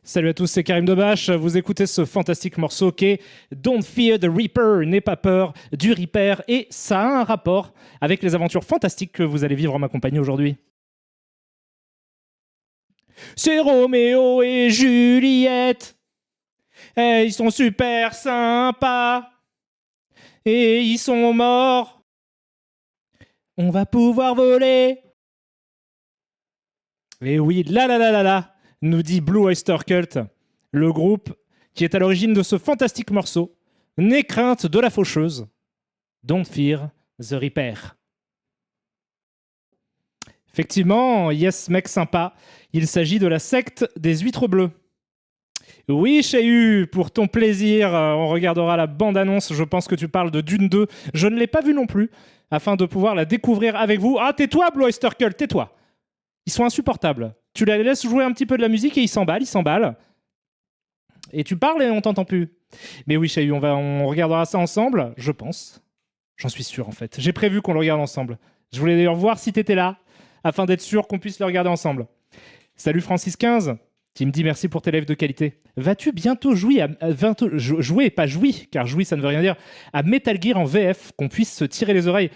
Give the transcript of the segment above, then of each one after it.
Salut à tous, c'est Karim Debache. Vous écoutez ce fantastique morceau qui est Don't Fear the Reaper, n'aie pas peur du Reaper. Et ça a un rapport avec les aventures fantastiques que vous allez vivre en ma compagnie aujourd'hui. C'est Roméo et Juliette. Et ils sont super sympas. Et ils sont morts. On va pouvoir voler. Et oui, là, nous dit Blue Oyster Cult, le groupe qui est à l'origine de ce fantastique morceau. N'aie crainte de la faucheuse. Don't fear the Reaper. Effectivement, yes, mec sympa. Il s'agit de la secte des huîtres bleues. Oui, Chéhu, pour ton plaisir, on regardera la bande-annonce. Je pense que tu parles de Dune 2. Je ne l'ai pas vue non plus, afin de pouvoir la découvrir avec vous. Ah, tais-toi, Blue Oyster Cult, tais-toi. Ils sont insupportables. Tu les laisses jouer un petit peu de la musique et ils s'emballent. Et tu parles et on t'entend plus. Mais oui, Chéhu, on regardera ça ensemble, je pense. J'en suis sûr, en fait. J'ai prévu qu'on le regarde ensemble. Je voulais d'ailleurs voir si t'étais là, afin d'être sûr qu'on puisse le regarder ensemble. Salut Francis15, qui me dit merci pour tes lives de qualité. Vas-tu bientôt jouer, pas jouer, car jouer ça ne veut rien dire, à Metal Gear en VF, qu'on puisse se tirer les oreilles.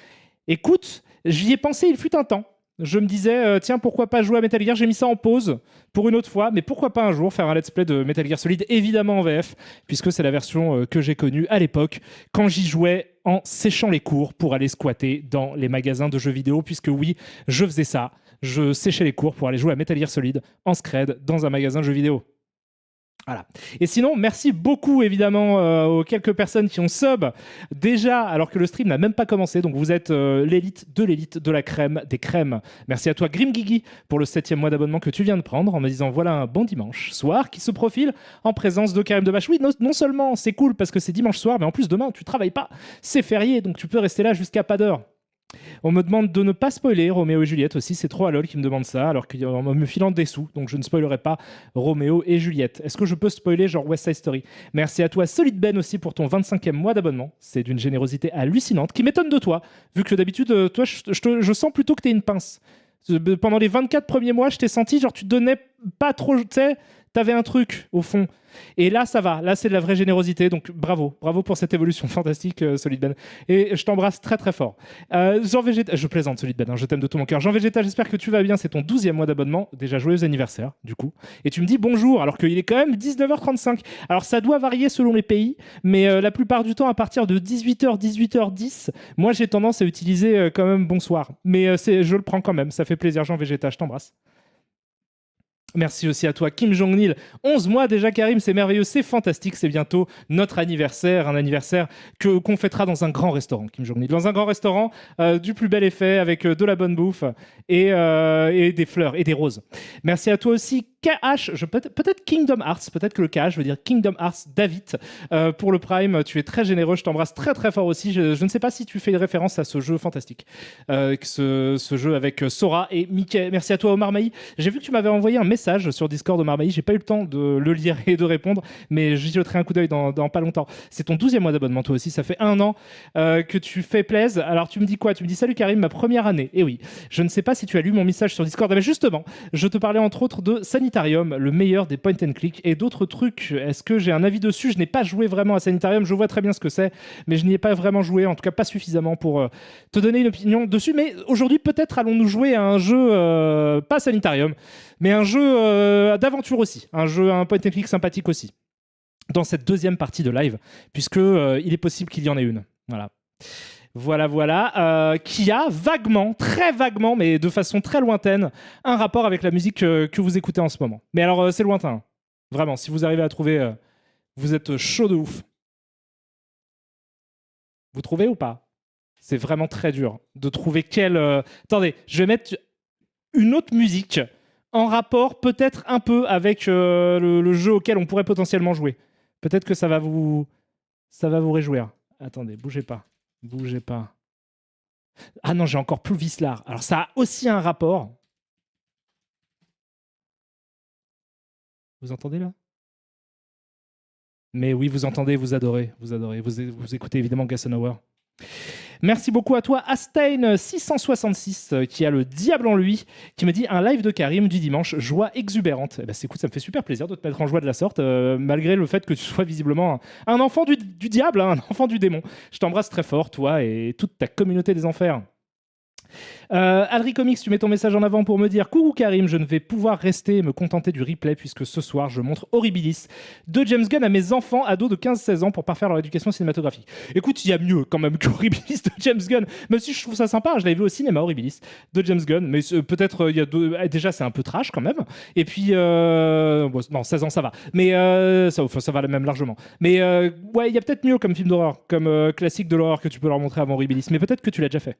Écoute, j'y ai pensé, il fut un temps. Je me disais, tiens, pourquoi pas jouer à Metal Gear. J'ai mis ça en pause pour une autre fois, mais pourquoi pas un jour faire un let's play de Metal Gear Solid, évidemment en VF, puisque c'est la version que j'ai connue à l'époque, quand j'y jouais en séchant les cours pour aller squatter dans les magasins de jeux vidéo, puisque oui, je faisais ça. Je séchais les cours pour aller jouer à Metal Gear Solid en scred dans un magasin de jeux vidéo. Voilà. Et sinon, merci beaucoup évidemment aux quelques personnes qui ont sub déjà, alors que le stream n'a même pas commencé. Donc vous êtes l'élite de la crème des crèmes. Merci à toi Grim Guigui pour le 7e mois d'abonnement que tu viens de prendre en me disant voilà un bon dimanche soir qui se profile en présence de Karim Debache. Oui, non seulement c'est cool parce que c'est dimanche soir, mais en plus demain tu travailles pas, c'est férié, donc tu peux rester là jusqu'à pas d'heure. On me demande de ne pas spoiler Roméo et Juliette aussi, c'est trop à LOL qui me demande ça, alors qu'en me filant des sous, donc je ne spoilerai pas Roméo et Juliette. Est-ce que je peux spoiler genre West Side Story? Merci à toi Solid Ben aussi pour ton 25e mois d'abonnement, c'est d'une générosité hallucinante, qui m'étonne de toi, vu que d'habitude, toi, je sens plutôt que t'es une pince. Pendant les 24 premiers mois, je t'ai senti genre tu te donnais pas trop, tu sais, t'avais un truc au fond. Et là, ça va. Là, c'est de la vraie générosité. Donc, bravo. Bravo pour cette évolution fantastique, Solid Ben. Et je t'embrasse très, très fort. Jean Végéta... Je plaisante, Solid Ben. Hein, je t'aime de tout mon cœur. Jean Végéta, j'espère que tu vas bien. C'est ton 12e mois d'abonnement. Déjà, joyeux anniversaire, du coup. Et tu me dis bonjour, alors qu'il est quand même 19h35. Alors, ça doit varier selon les pays. Mais la plupart du temps, à partir de 18h, 18h10, moi, j'ai tendance à utiliser quand même bonsoir. Mais je le prends quand même. Ça fait plaisir, Jean Végéta. Je t'embrasse. Merci aussi à toi, Kim Jong-il. 11 mois déjà, Karim, c'est merveilleux, c'est fantastique. C'est bientôt notre anniversaire, un anniversaire qu'on fêtera dans un grand restaurant, Kim Jong-il. Dans un grand restaurant, du plus bel effet, avec de la bonne bouffe et des fleurs et des roses. Merci à toi aussi, KH, peut-être Kingdom Hearts, peut-être que le KH veut dire Kingdom Hearts David. Pour le Prime, tu es très généreux, je t'embrasse très très fort aussi. Je ne sais pas si tu fais une référence à ce jeu fantastique, ce jeu avec Sora et Mickey. Merci à toi, Omar Maï. J'ai vu que tu m'avais envoyé un message sur Discord de Marmaï. J'ai pas eu le temps de le lire et de répondre, mais j'y jetterai un coup d'œil dans pas longtemps. C'est ton 12e mois d'abonnement, toi aussi. Ça fait 1 an que tu fais plaise. Alors, tu me dis quoi? Tu me dis salut Karim, ma première année. Et oui, je ne sais pas si tu as lu mon message sur Discord, mais justement, je te parlais entre autres de Sanitarium, le meilleur des point and click et d'autres trucs. Est-ce que j'ai un avis dessus? Je n'ai pas joué vraiment à Sanitarium. Je vois très bien ce que c'est, mais je n'y ai pas vraiment joué, en tout cas pas suffisamment pour te donner une opinion dessus. Mais aujourd'hui, peut-être allons-nous jouer à un jeu, pas Sanitarium, mais un jeu d'aventure aussi, un point and click sympathique aussi, dans cette deuxième partie de live, puisque il est possible qu'il y en ait une. Voilà, qui a vaguement, très vaguement, mais de façon très lointaine, un rapport avec la musique que vous écoutez en ce moment. Mais alors, c'est lointain. Hein. Vraiment, si vous arrivez à trouver, vous êtes chaud de ouf. Vous trouvez ou pas? C'est vraiment très dur de trouver quelle... Attendez, je vais mettre une autre musique en rapport peut-être un peu avec le jeu auquel on pourrait potentiellement jouer. Peut-être que ça va vous réjouir. Attendez, bougez pas. Bougez pas. Ah non, j'ai encore plus Vislar. Alors ça a aussi un rapport. Vous entendez là? Mais oui, vous entendez, vous adorez. Vous écoutez évidemment Gassenhauer. Merci beaucoup à toi, Astain666, qui a le diable en lui, qui me dit un live de Karim du dimanche, joie exubérante. Eh ben, écoute, ça me fait super plaisir de te mettre en joie de la sorte, malgré le fait que tu sois visiblement un enfant du diable, hein, un enfant du démon. Je t'embrasse très fort, toi et toute ta communauté des enfers. Alri Comics, tu mets ton message en avant pour me dire coucou Karim, je ne vais pouvoir rester et me contenter du replay puisque ce soir je montre Horribilis de James Gunn à mes enfants ados de 15-16 ans pour parfaire leur éducation cinématographique. Écoute, il y a mieux quand même qu'Horribilis de James Gunn, même si je trouve ça sympa, je l'avais vu au cinéma Horribilis de James Gunn, mais peut-être il y a déjà c'est un peu trash quand même, et puis bon, non 16 ans ça va, mais ça va même largement, mais ouais il y a peut-être mieux comme film d'horreur, comme classique de l'horreur que tu peux leur montrer avant Horribilis, mais peut-être que tu l'as déjà fait.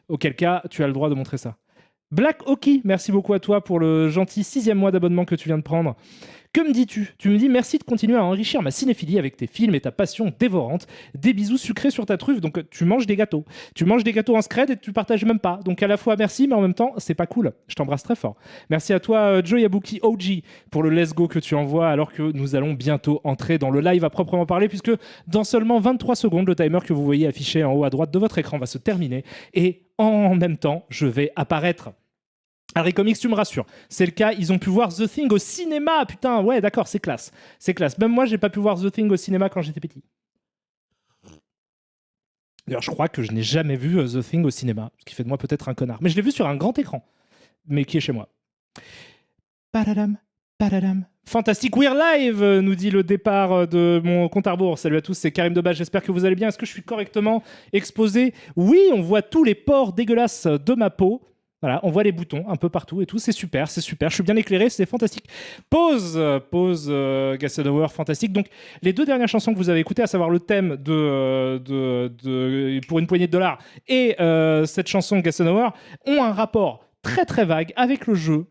Auquel cas, tu as le droit de montrer ça. Black Hockey, merci beaucoup à toi pour le gentil 6e mois d'abonnement que tu viens de prendre. Que me dis-tu ? Tu me dis merci de continuer à enrichir ma cinéphilie avec tes films et ta passion dévorante. Des bisous sucrés sur ta truffe, donc tu manges des gâteaux. Tu manges des gâteaux en scred et tu partages même pas. Donc à la fois merci, mais en même temps, c'est pas cool. Je t'embrasse très fort. Merci à toi, Joe Yabuki OG, pour le let's go que tu envoies alors que nous allons bientôt entrer dans le live à proprement parler, puisque dans seulement 23 secondes, le timer que vous voyez affiché en haut à droite de votre écran va se terminer. Et en même temps, je vais apparaître. Harry Comics, tu me rassures. C'est le cas, ils ont pu voir The Thing au cinéma. Putain, ouais, d'accord, c'est classe. C'est classe. Même moi, j'ai pas pu voir The Thing au cinéma quand j'étais petit. D'ailleurs, je crois que je n'ai jamais vu The Thing au cinéma, ce qui fait de moi peut-être un connard. Mais je l'ai vu sur un grand écran, mais qui est chez moi. Padadam, padadam. Fantastique We're Live, nous dit le départ de mon compte à rebours. Salut à tous, c'est Karim Debache, j'espère que vous allez bien. Est-ce que je suis correctement exposé ? Oui, on voit tous les pores dégueulasses de ma peau. Voilà, on voit les boutons un peu partout et tout, c'est super, je suis bien éclairé, c'est fantastique. Pause, Gassenauer, fantastique. Donc, les deux dernières chansons que vous avez écoutées, à savoir le thème de Pour une poignée de dollars et cette chanson Gassenauer, ont un rapport très très vague avec le jeu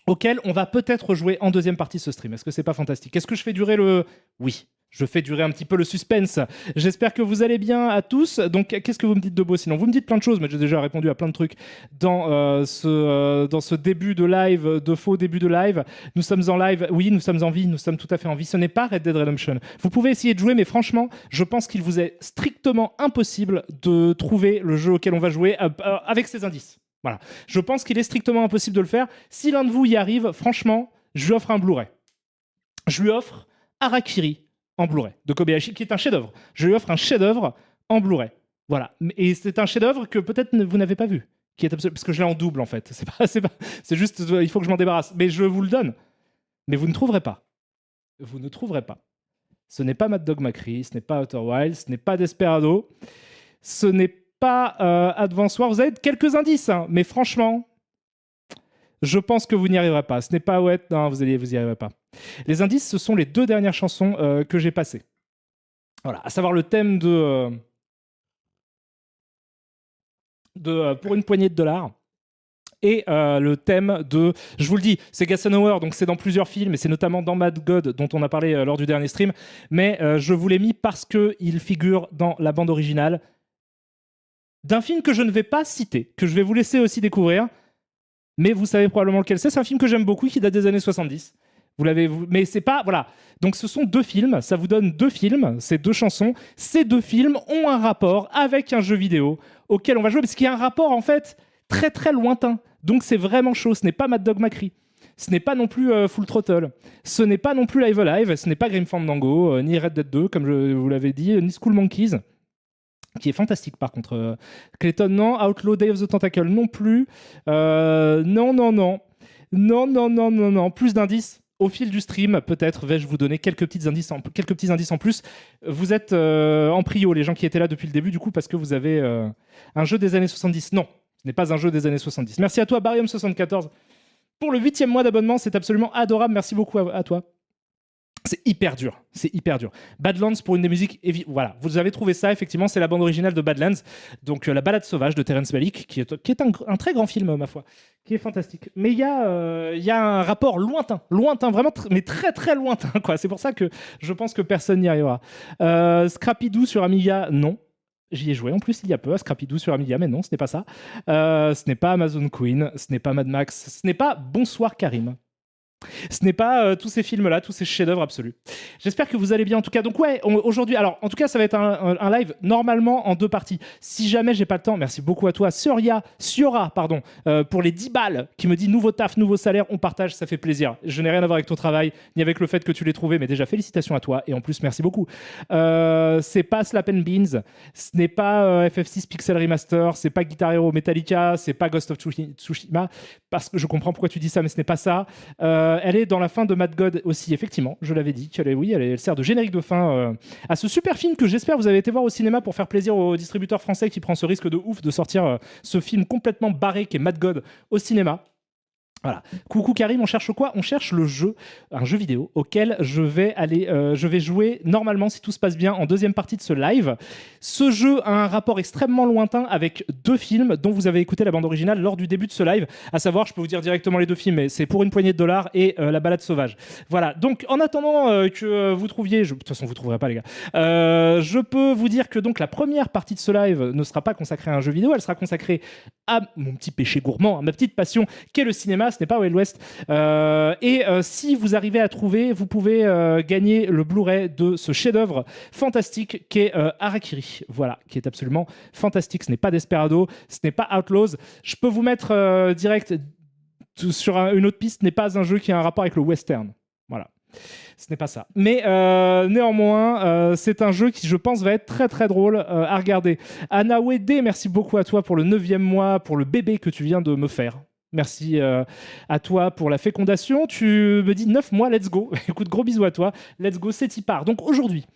auquel on va peut-être jouer en deuxième partie de ce stream. Est-ce que c'est pas fantastique ? Est-ce que je fais durer le... Oui. Je fais durer un petit peu le suspense. J'espère que vous allez bien à tous. Donc, qu'est-ce que vous me dites de beau sinon ? Vous me dites plein de choses, mais j'ai déjà répondu à plein de trucs dans ce début de live, de faux début de live. Nous sommes en live. Oui, nous sommes en vie. Nous sommes tout à fait en vie. Ce n'est pas Red Dead Redemption. Vous pouvez essayer de jouer, mais franchement, je pense qu'il vous est strictement impossible de trouver le jeu auquel on va jouer avec ces indices. Voilà. Je pense qu'il est strictement impossible de le faire. Si l'un de vous y arrive, franchement, je lui offre un Blu-ray. Je lui offre Harakiri en Blu-ray de Kobayashi, qui est un chef-d'œuvre. Je lui offre un chef-d'œuvre en Blu-ray. Voilà. Et c'est un chef-d'œuvre que peut-être vous n'avez pas vu, qui est parce que je l'ai en double en fait. C'est juste, il faut que je m'en débarrasse. Mais je vous le donne. Mais vous ne trouverez pas. Vous ne trouverez pas. Ce n'est pas Mad Dog McCree, ce n'est pas Outer Wilds, ce n'est pas Desperado, ce n'est pas Advance Wars. Vous avez quelques indices, hein, mais franchement, je pense que vous n'y arriverez pas. Ce n'est pas Wet, non, vous y arriverez pas. Les indices, ce sont les deux dernières chansons que j'ai passées. Voilà, à savoir le thème de Pour une poignée de dollars et le thème de, je vous le dis, c'est Gassenauer, donc c'est dans plusieurs films et c'est notamment dans Mad God dont on a parlé lors du dernier stream, mais je vous l'ai mis parce qu'il figure dans la bande originale d'un film que je ne vais pas citer, que je vais vous laisser aussi découvrir, mais vous savez probablement lequel c'est. C'est un film que j'aime beaucoup qui date des années 70. Mais c'est pas... Voilà. Donc ce sont deux films, ça vous donne deux films, ces deux chansons. Ces deux films ont un rapport avec un jeu vidéo auquel on va jouer, parce qu'il y a un rapport en fait très très lointain. Donc c'est vraiment chaud, ce n'est pas Mad Dog McCree. Ce n'est pas non plus Full Throttle. Ce n'est pas non plus Live Alive, ce n'est pas Grim Fandango, ni Red Dead 2, comme je vous l'avais dit, ni Skull Monkeys, qui est fantastique par contre. Clayton, non. Outlaw Day of the Tentacle, non plus. Non. Plus d'indices. Au fil du stream, peut-être vais-je vous donner quelques petits indices en plus. Vous êtes en prio, les gens qui étaient là depuis le début, du coup, parce que vous avez un jeu des années 70. Non, ce n'est pas un jeu des années 70. Merci à toi, Barium74, pour le 8e mois d'abonnement. C'est absolument adorable. Merci beaucoup à toi. C'est hyper dur. Badlands pour une des musiques... Voilà, vous avez trouvé ça, effectivement, c'est la bande originale de Badlands. Donc la balade sauvage de Terrence Malick, qui est un très grand film, ma foi, qui est fantastique. Mais il y a un rapport lointain, vraiment, mais très très lointain, quoi. C'est pour ça que je pense que personne n'y arrivera. Scrappy-Doo sur Amiga, non. J'y ai joué en plus il y a peu à Scrappy-Doo sur Amiga, mais non, ce n'est pas ça. Ce n'est pas Amazon Queen, ce n'est pas Mad Max, ce n'est pas Bonsoir Karim. Ce n'est pas tous ces films-là, tous ces chefs-d'œuvre absolus. J'espère que vous allez bien en tout cas. Donc ouais, aujourd'hui, alors en tout cas, ça va être un live normalement en 2 parties. Si jamais j'ai pas le temps, merci beaucoup à toi, Siora, pardon, pour les 10 balles, qui me dit nouveau taf, nouveau salaire, on partage, ça fait plaisir. Je n'ai rien à voir avec ton travail, ni avec le fait que tu l'aies trouvé, mais déjà félicitations à toi, et en plus merci beaucoup. C'est pas Slap and Beans, ce n'est pas FF6 Pixel Remaster, c'est pas Guitar Hero Metallica, c'est pas Ghost of Tsushima, parce que je comprends pourquoi tu dis ça, mais ce n'est pas ça. Elle est dans la fin de Mad God aussi, effectivement, je l'avais dit, elle sert de générique de fin à ce super film que j'espère vous avez été voir au cinéma pour faire plaisir au distributeur français qui prend ce risque de ouf de sortir ce film complètement barré qui est Mad God au cinéma. Voilà. Coucou Karim, on cherche quoi? On cherche un jeu vidéo auquel je vais jouer normalement, si tout se passe bien, en deuxième partie de ce live. Ce jeu a un rapport extrêmement lointain avec 2 films dont vous avez écouté la bande originale lors du début de ce live. À savoir, je peux vous dire directement les 2 films, mais c'est Pour une poignée de dollars et La balade sauvage. Voilà. Donc, en attendant que vous trouviez, de toute façon, vous trouverez pas les gars. Je peux vous dire que donc la première partie de ce live ne sera pas consacrée à un jeu vidéo, elle sera consacrée à mon petit péché gourmand, à ma petite passion, qu'est le cinéma. Ce n'est pas Wild West. Si vous arrivez à trouver, vous pouvez gagner le Blu-ray de ce chef-d'œuvre fantastique qui est Harakiri. Voilà, qui est absolument fantastique. Ce n'est pas Desperado, ce n'est pas Outlaws. Je peux vous mettre direct sur une autre piste, ce n'est pas un jeu qui a un rapport avec le western. Voilà. Ce n'est pas ça. Mais néanmoins, c'est un jeu qui, je pense, va être très très drôle à regarder. Anna Wedé, merci beaucoup à toi pour le 9e mois, pour le bébé que tu viens de me faire. Merci à toi pour la fécondation. Tu me dis 9 mois, let's go. Écoute, gros bisous à toi. Let's go, c'est y part. Donc aujourd'hui,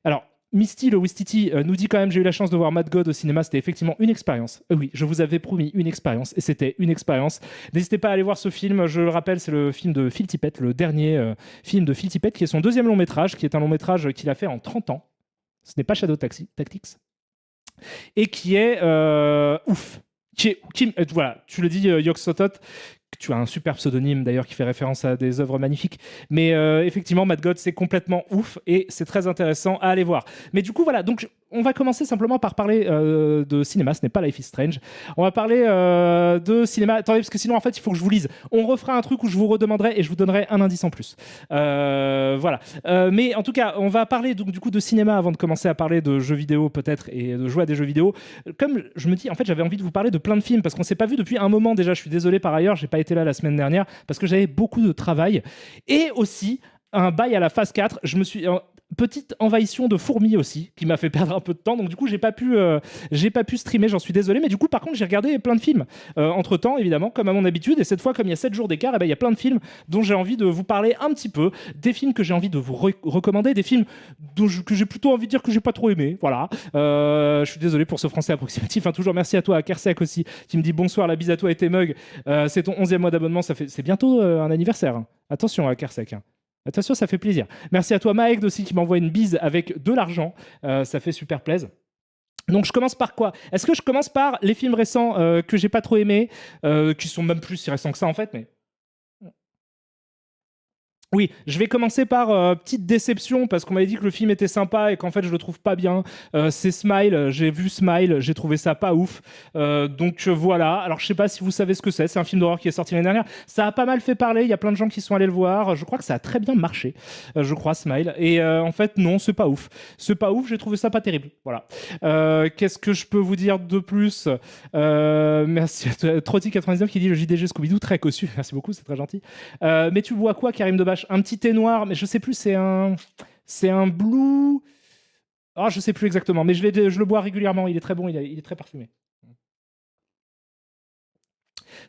alors Misty, le Wistiti, nous dit quand même j'ai eu la chance de voir Mad God au cinéma, c'était effectivement une expérience. Oui, je vous avais promis une expérience, et c'était une expérience. N'hésitez pas à aller voir ce film, je le rappelle, c'est le film de Phil Tippett, le dernier film de Phil Tippett, qui est son 2e long métrage, qui est un long métrage qu'il a fait en 30 ans. Ce n'est pas Shadow Tactics. Et qui est ouf. Voilà, tu le dis, Yok Sotot, tu as un super pseudonyme d'ailleurs qui fait référence à des œuvres magnifiques, mais effectivement Mad God c'est complètement ouf et c'est très intéressant à aller voir. Mais du coup voilà, donc on va commencer simplement par parler de cinéma, ce n'est pas Life is Strange. On va parler de cinéma. Attendez, parce que sinon en fait il faut que je vous lise. On refera un truc où je vous redemanderai et je vous donnerai un indice en plus. Voilà. Mais en tout cas, on va parler donc, du coup de cinéma avant de commencer à parler de jeux vidéo peut-être et de jouer à des jeux vidéo. Comme je me dis, en fait j'avais envie de vous parler de plein de films parce qu'on s'est pas vu depuis un moment déjà. Je suis désolé par ailleurs, j'ai pas été là la semaine dernière parce que j'avais beaucoup de travail et aussi un bail à la phase 4. Je me suis petite envahissement de fourmis aussi qui m'a fait perdre un peu de temps, donc du coup j'ai pas pu streamer, j'en suis désolé, mais du coup par contre j'ai regardé plein de films entre temps évidemment comme à mon habitude, et cette fois comme il y a 7 jours d'écart, il y a plein de films dont j'ai envie de vous parler un petit peu, des films que j'ai envie de vous recommander, des films que j'ai plutôt envie de dire que j'ai pas trop aimé, voilà. Je suis désolé pour ce français approximatif, hein. Toujours merci à toi, à Kersek aussi qui me dit bonsoir, la bise à toi et tes mugs, c'est ton 11e mois d'abonnement, c'est bientôt un anniversaire, hein. Attention à Kersek, hein. Attention, ça fait plaisir. Merci à toi, Maëg, aussi, qui m'envoie une bise avec de l'argent. Ça fait super plaisir. Donc, je commence par quoi? Est-ce que je commence par les films récents que j'ai pas trop aimés, qui sont même plus si récents que ça, en fait, mais... Oui, je vais commencer par petite déception parce qu'on m'avait dit que le film était sympa et qu'en fait je le trouve pas bien. C'est Smile, j'ai vu Smile, j'ai trouvé ça pas ouf. Donc voilà, alors je sais pas si vous savez ce que c'est un film d'horreur qui est sorti l'année dernière. Ça a pas mal fait parler, il y a plein de gens qui sont allés le voir. Je crois que ça a très bien marché, je crois, Smile. Et en fait, non, c'est pas ouf. C'est pas ouf, j'ai trouvé ça pas terrible. Voilà. Qu'est-ce que je peux vous dire de plus? Merci à Trotti99 qui dit le JDG Scooby-Doo, très cossu. Merci beaucoup, c'est très gentil. Mais tu bois quoi, Karim Debache? Un petit thé noir, mais je sais plus, c'est un blue. Ah, je sais plus exactement, mais je le bois régulièrement. Il est très bon, il est très parfumé.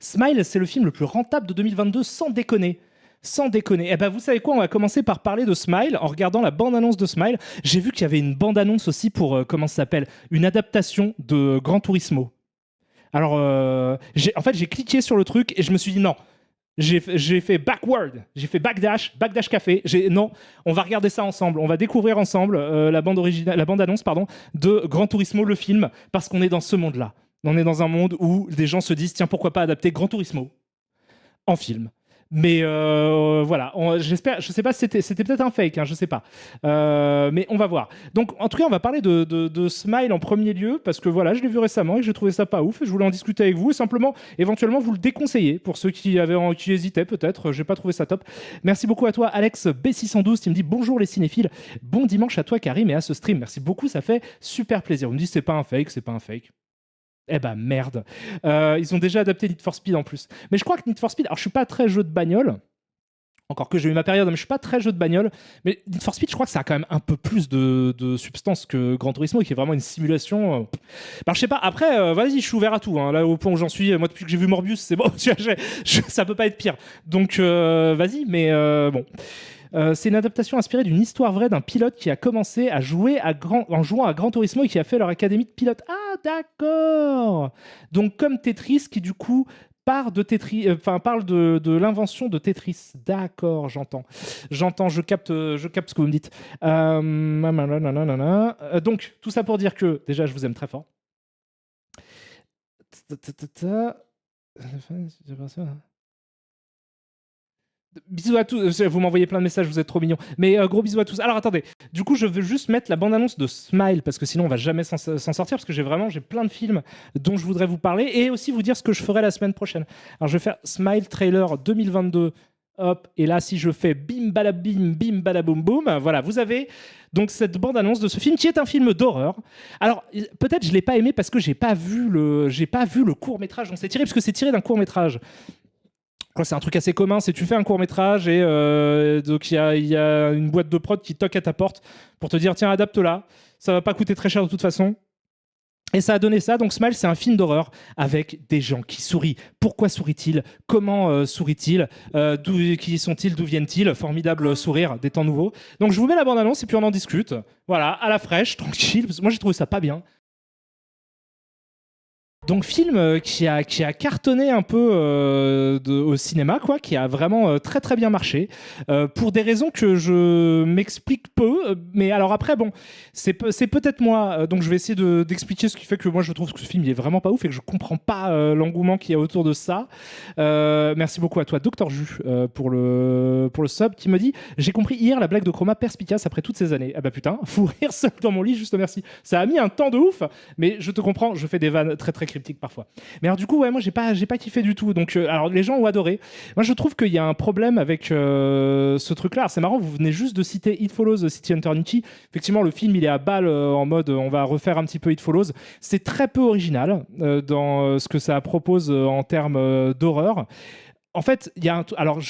Smile, c'est le film le plus rentable de 2022, sans déconner. Sans déconner. Eh ben, vous savez quoi? On va commencer par parler de Smile en regardant la bande-annonce de Smile. J'ai vu qu'il y avait une bande-annonce aussi pour, comment ça s'appelle? Une adaptation de Gran Turismo. Alors, en fait, j'ai cliqué sur le truc et je me suis dit non. J'ai fait backward, j'ai fait backdash café. Non, on va regarder ça ensemble. On va découvrir ensemble la bande-annonce de Gran Turismo, le film, parce qu'on est dans ce monde-là. On est dans un monde où des gens se disent tiens, pourquoi pas adapter Gran Turismo en film. Mais voilà, j'espère, je sais pas si c'était peut-être un fake, hein, je sais pas. Mais on va voir. Donc en tout cas, on va parler de Smile en premier lieu, parce que voilà, je l'ai vu récemment et j'ai trouvé ça pas ouf, et je voulais en discuter avec vous, et simplement, éventuellement, vous le déconseiller, pour ceux qui hésitaient peut-être, j'ai pas trouvé ça top. Merci beaucoup à toi, Alex B612, qui me dit bonjour les cinéphiles, bon dimanche à toi Karim et à ce stream, merci beaucoup, ça fait super plaisir. On me dit c'est pas un fake, c'est pas un fake. Eh ben merde. Ils ont déjà adapté Need for Speed en plus. Mais je crois que Need for Speed, alors je suis pas très jeu de bagnole, encore que j'ai eu ma période, mais je suis pas très jeu de bagnole. Mais Need for Speed, je crois que ça a quand même un peu plus de substance que Gran Turismo, qui est vraiment une simulation. Alors je sais pas, après, vas-y, je suis ouvert à tout. Hein. Là, au point où j'en suis, moi depuis que j'ai vu Morbius, c'est bon, ça peut pas être pire. Donc vas-y, mais bon. C'est une adaptation inspirée d'une histoire vraie d'un pilote qui a commencé à jouer en jouant à Gran Turismo et qui a fait leur académie de pilote. Ah, d'accord. Donc comme Tetris, qui du coup parle de l'invention de Tetris. D'accord, j'entends, je capte ce que vous me dites. Donc tout ça pour dire que déjà je vous aime très fort. Bisous à tous, vous m'envoyez plein de messages, vous êtes trop mignons. Mais gros bisous à tous. Alors attendez, du coup je veux juste mettre la bande-annonce de Smile, parce que sinon on va jamais s'en sortir, parce que j'ai plein de films dont je voudrais vous parler, et aussi vous dire ce que je ferai la semaine prochaine. Alors je vais faire Smile trailer 2022, hop, et là si je fais bim balabim, bim balaboum boum, voilà, vous avez donc cette bande-annonce de ce film qui est un film d'horreur. Alors peut-être je l'ai pas aimé parce que j'ai pas vu le court-métrage dont c'est tiré, parce que c'est tiré d'un court-métrage. C'est un truc assez commun, c'est tu fais un court-métrage et donc il y a une boîte de prod qui toque à ta porte pour te dire tiens, adapte-la, ça va pas coûter très cher de toute façon. Et ça a donné ça. Donc Smile, c'est un film d'horreur avec des gens qui sourient. Pourquoi sourit-il? Comment sourit-il? Qui sont-ils? D'où viennent-ils? Formidable sourire des temps nouveaux. Donc je vous mets la bande-annonce et puis on en discute. Voilà, à la fraîche, tranquille. Parce que moi j'ai trouvé ça pas bien. Donc film qui a cartonné un peu au cinéma, quoi, qui a vraiment très très bien marché, pour des raisons que je m'explique peu, mais alors après bon, c'est peut-être moi, donc je vais essayer d'expliquer ce qui fait que moi je trouve que ce film il est vraiment pas ouf et que je comprends pas l'engouement qu'il y a autour de ça. Merci beaucoup à toi Dr Ju pour le sub qui me dit j'ai compris hier la blague de Chroma perspicace après toutes ces années. Ah bah putain, fou rire seul dans mon lit, juste merci. Ça a mis un temps de ouf, mais je te comprends, je fais des vannes très très cryptique parfois. Mais alors du coup, ouais, moi j'ai pas kiffé du tout. Donc alors les gens ont adoré. Moi je trouve qu'il y a un problème avec ce truc-là. Alors, c'est marrant, vous venez juste de citer It Follows, City Hunter Nikki. Effectivement, le film il est à balle en mode on va refaire un petit peu It Follows. C'est très peu original dans ce que ça propose en termes d'horreur. En fait, il y a un alors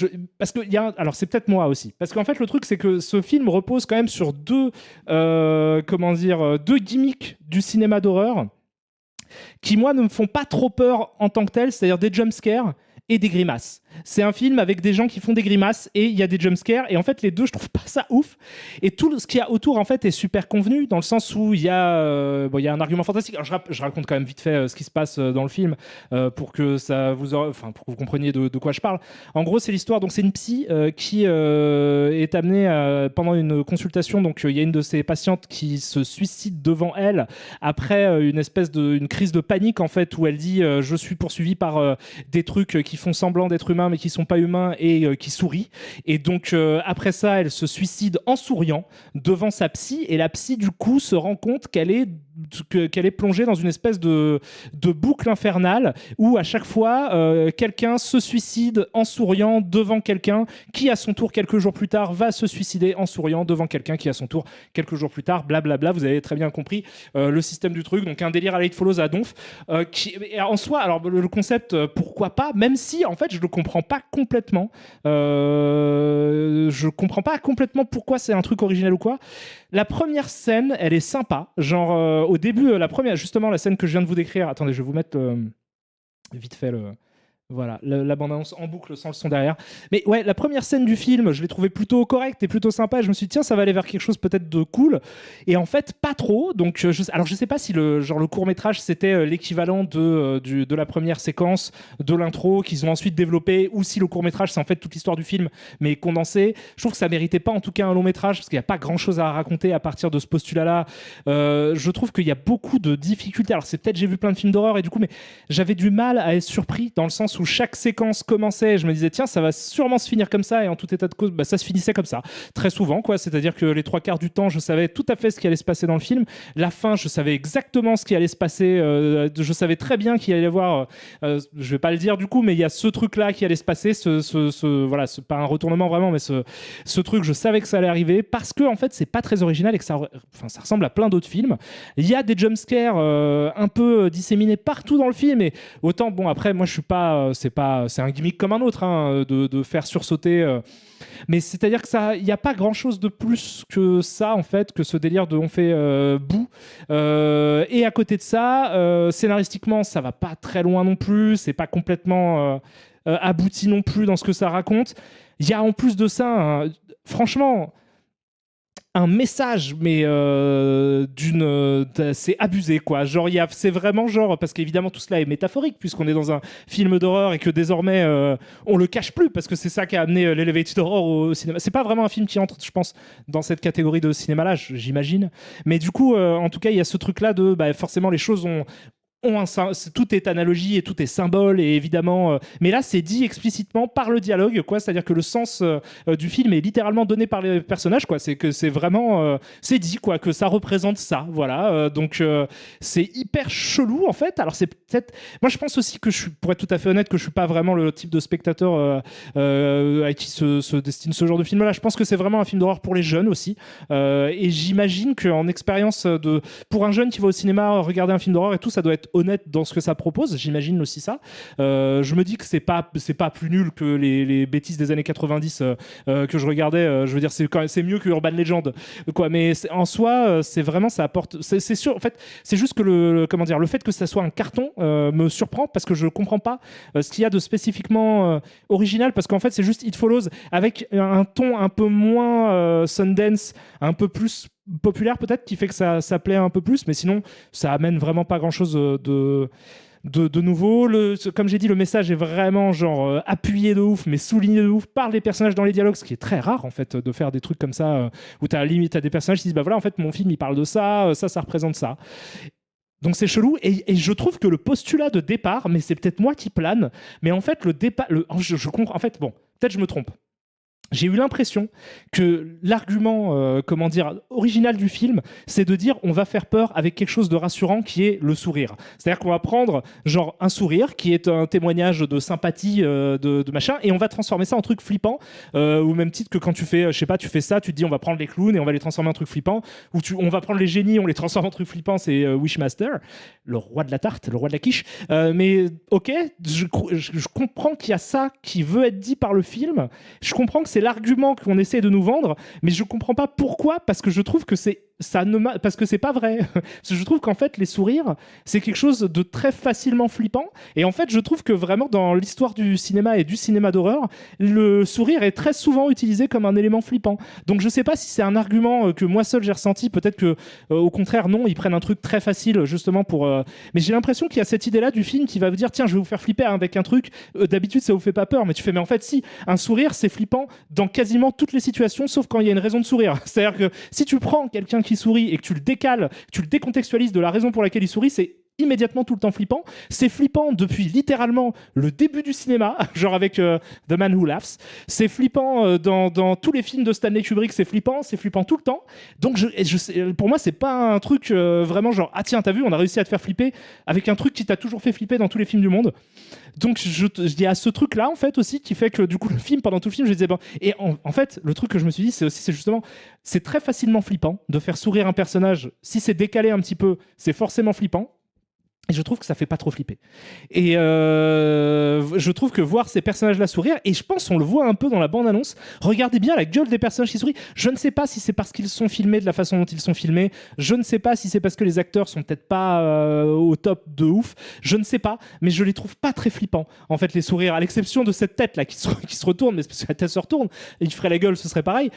c'est peut-être moi aussi parce qu'en fait le truc c'est que ce film repose quand même sur deux gimmicks du cinéma d'horreur qui, moi, ne me font pas trop peur en tant que tel, c'est-à-dire des jumpscares et des grimaces. C'est un film avec des gens qui font des grimaces et il y a des jumpscares, et en fait les deux je trouve pas ça ouf, et tout ce qu'il y a autour en fait est super convenu dans le sens où il y a un argument fantastique. Alors, je raconte quand même vite fait ce qui se passe dans le film pour que pour que vous compreniez de quoi je parle. En gros c'est l'histoire, donc c'est une psy qui est amenée pendant une consultation, donc il y a une de ses patientes qui se suicide devant elle après une crise de panique en fait, où elle dit je suis poursuivie par des trucs qui font semblant d'être humains mais qui sont pas humains et qui sourient, et donc après ça elle se suicide en souriant devant sa psy, et la psy du coup se rend compte qu'elle est plongée dans une espèce de boucle infernale où à chaque fois quelqu'un se suicide en souriant devant quelqu'un qui à son tour quelques jours plus tard va se suicider en souriant devant quelqu'un qui à son tour quelques jours plus tard, blablabla. Vous avez très bien compris le système du truc, donc un délire à It Follows à donf qui en soi, alors le concept pourquoi pas, même si en fait je le comprends pas complètement. Je comprends pas complètement pourquoi c'est un truc original ou quoi. La première scène, elle est sympa. Genre, au début, justement, la scène que je viens de vous décrire. Attendez, je vais vous mettre vite fait voilà, la bande-annonce en boucle sans le son derrière. Mais ouais, la première scène du film, je l'ai trouvée plutôt correcte et plutôt sympa. Et je me suis dit, tiens, ça va aller vers quelque chose peut-être de cool. Et en fait, pas trop. Donc, alors, je sais pas si le court-métrage, c'était l'équivalent de la première séquence, de l'intro, qu'ils ont ensuite développé, ou si le court-métrage, c'est en fait toute l'histoire du film, mais condensé. Je trouve que ça méritait pas, en tout cas, un long-métrage, parce qu'il n'y a pas grand-chose à raconter à partir de ce postulat-là. Je trouve qu'il y a beaucoup de difficultés. Alors, c'est peut-être, j'ai vu plein de films d'horreur et du coup, mais j'avais du mal à être surpris dans le sens où où chaque séquence commençait, je me disais tiens, ça va sûrement se finir comme ça, et en tout état de cause, ça se finissait comme ça, très souvent, quoi. C'est-à-dire que les 3/4 du temps, je savais tout à fait ce qui allait se passer dans le film. La fin, je savais exactement ce qui allait se passer. Je savais très bien qu'il allait y avoir, je vais pas le dire du coup, mais il y a ce truc-là qui allait se passer, voilà, pas un retournement vraiment, mais ce truc, je savais que ça allait arriver, parce que en fait, c'est pas très original et que ça ressemble à plein d'autres films. Il y a des jumpscares un peu disséminés partout dans le film, et autant, bon, après, moi, je suis pas, c'est un gimmick comme un autre, hein, de faire sursauter. Mais c'est-à-dire que ça, il n'y a pas grand-chose de plus que ça, en fait, que ce délire de on fait boue. Et à côté de ça, scénaristiquement, ça va pas très loin non plus. C'est pas complètement abouti non plus dans ce que ça raconte. Il y a en plus de ça, franchement, un message, mais c'est abusé, quoi. Genre, c'est vraiment genre, parce qu'évidemment tout cela est métaphorique puisqu'on est dans un film d'horreur et que désormais on le cache plus, parce que c'est ça qui a amené l'Elevated Horror au cinéma. C'est pas vraiment un film qui entre, je pense, dans cette catégorie de cinéma-là, j'imagine. Mais du coup, en tout cas, il y a ce truc-là de, forcément, les choses tout est analogie et tout est symbole, et évidemment mais là c'est dit explicitement par le dialogue, quoi. C'est-à-dire que le sens du film est littéralement donné par les personnages, quoi. C'est que c'est vraiment c'est dit, quoi, que ça représente ça, voilà. Donc c'est hyper chelou, en fait. Alors c'est peut-être, moi je pense aussi que pour être tout à fait honnête, que je suis pas vraiment le type de spectateur à qui se destine ce genre de film là. Je pense que c'est vraiment un film d'horreur pour les jeunes aussi, et j'imagine qu'en expérience pour un jeune qui va au cinéma regarder un film d'horreur et tout, ça doit être honnête dans ce que ça propose, j'imagine aussi ça. Je me dis que c'est pas plus nul que les bêtises des années 90 que je regardais. Je veux dire, c'est mieux que Urban Legend, quoi. Mais en soi, c'est vraiment, ça apporte. C'est sûr. En fait, c'est juste que le fait que ça soit un carton me surprend, parce que je comprends pas ce qu'il y a de spécifiquement original, parce qu'en fait, c'est juste It Follows avec un ton un peu moins Sundance, un peu plus populaire peut-être, qui fait que ça plaît un peu plus, mais sinon ça amène vraiment pas grand chose de nouveau. Comme j'ai dit, le message est vraiment genre appuyé de ouf, mais souligné de ouf par les personnages dans les dialogues, ce qui est très rare, en fait, de faire des trucs comme ça où t'as des personnages qui disent voilà, en fait mon film il parle de ça, ça représente ça. Donc c'est chelou, et je trouve que le postulat de départ, mais c'est peut-être moi qui plane, mais en fait le départ, je comprends, en fait, bon, peut-être je me trompe. J'ai eu l'impression que l'argument, original du film, c'est de dire on va faire peur avec quelque chose de rassurant qui est le sourire. C'est-à-dire qu'on va prendre genre un sourire qui est un témoignage de sympathie, de machin, et on va transformer ça en truc flippant, au même titre que quand tu fais, je sais pas, tu fais ça, tu te dis on va prendre les clowns et on va les transformer en truc flippant, ou on va prendre les génies, on les transforme en truc flippant, c'est Wishmaster, le roi de la tarte, le roi de la quiche. Mais ok, je comprends qu'il y a ça qui veut être dit par le film, je comprends que c'est l'argument qu'on essaie de nous vendre, mais je comprends pas pourquoi, parce que je trouve que parce que c'est pas vrai. Parce que je trouve qu'en fait les sourires, c'est quelque chose de très facilement flippant, et en fait je trouve que vraiment dans l'histoire du cinéma et du cinéma d'horreur, le sourire est très souvent utilisé comme un élément flippant. Donc je sais pas si c'est un argument que moi seul j'ai ressenti, peut-être que au contraire non, ils prennent un truc très facile justement pour mais j'ai l'impression qu'il y a cette idée là du film qui va vous dire tiens, je vais vous faire flipper avec un truc, d'habitude ça vous fait pas peur, mais tu fais mais en fait si, un sourire c'est flippant dans quasiment toutes les situations, sauf quand il y a une raison de sourire. C'est-à-dire que si tu prends quelqu'un qui sourit et que tu le décales, tu le décontextualises de la raison pour laquelle il sourit, c'est immédiatement tout le temps flippant. C'est flippant depuis littéralement le début du cinéma, genre avec The Man Who Laughs. C'est flippant dans tous les films de Stanley Kubrick, c'est flippant tout le temps. Donc pour moi, c'est pas un truc vraiment genre ah tiens, t'as vu, on a réussi à te faire flipper avec un truc qui t'a toujours fait flipper dans tous les films du monde. Donc je dis à ce truc là en fait aussi qui fait que du coup le film, pendant tout le film, je disais bon, et en fait le truc que je me suis dit c'est justement, c'est très facilement flippant de faire sourire un personnage. Si c'est décalé un petit peu, c'est forcément flippant. Et je trouve que ça fait pas trop flipper. Et je trouve que voir ces personnages-là sourire, et je pense on le voit un peu dans la bande-annonce, regardez bien la gueule des personnages qui sourient. Je ne sais pas si c'est parce qu'ils sont filmés de la façon dont ils sont filmés, je ne sais pas si c'est parce que les acteurs sont peut-être pas au top de ouf, je ne sais pas, mais je les trouve pas très flippants, en fait, les sourires, à l'exception de cette tête-là qui se retourne, mais c'est parce que la tête se retourne, et il ferait la gueule, ce serait pareil.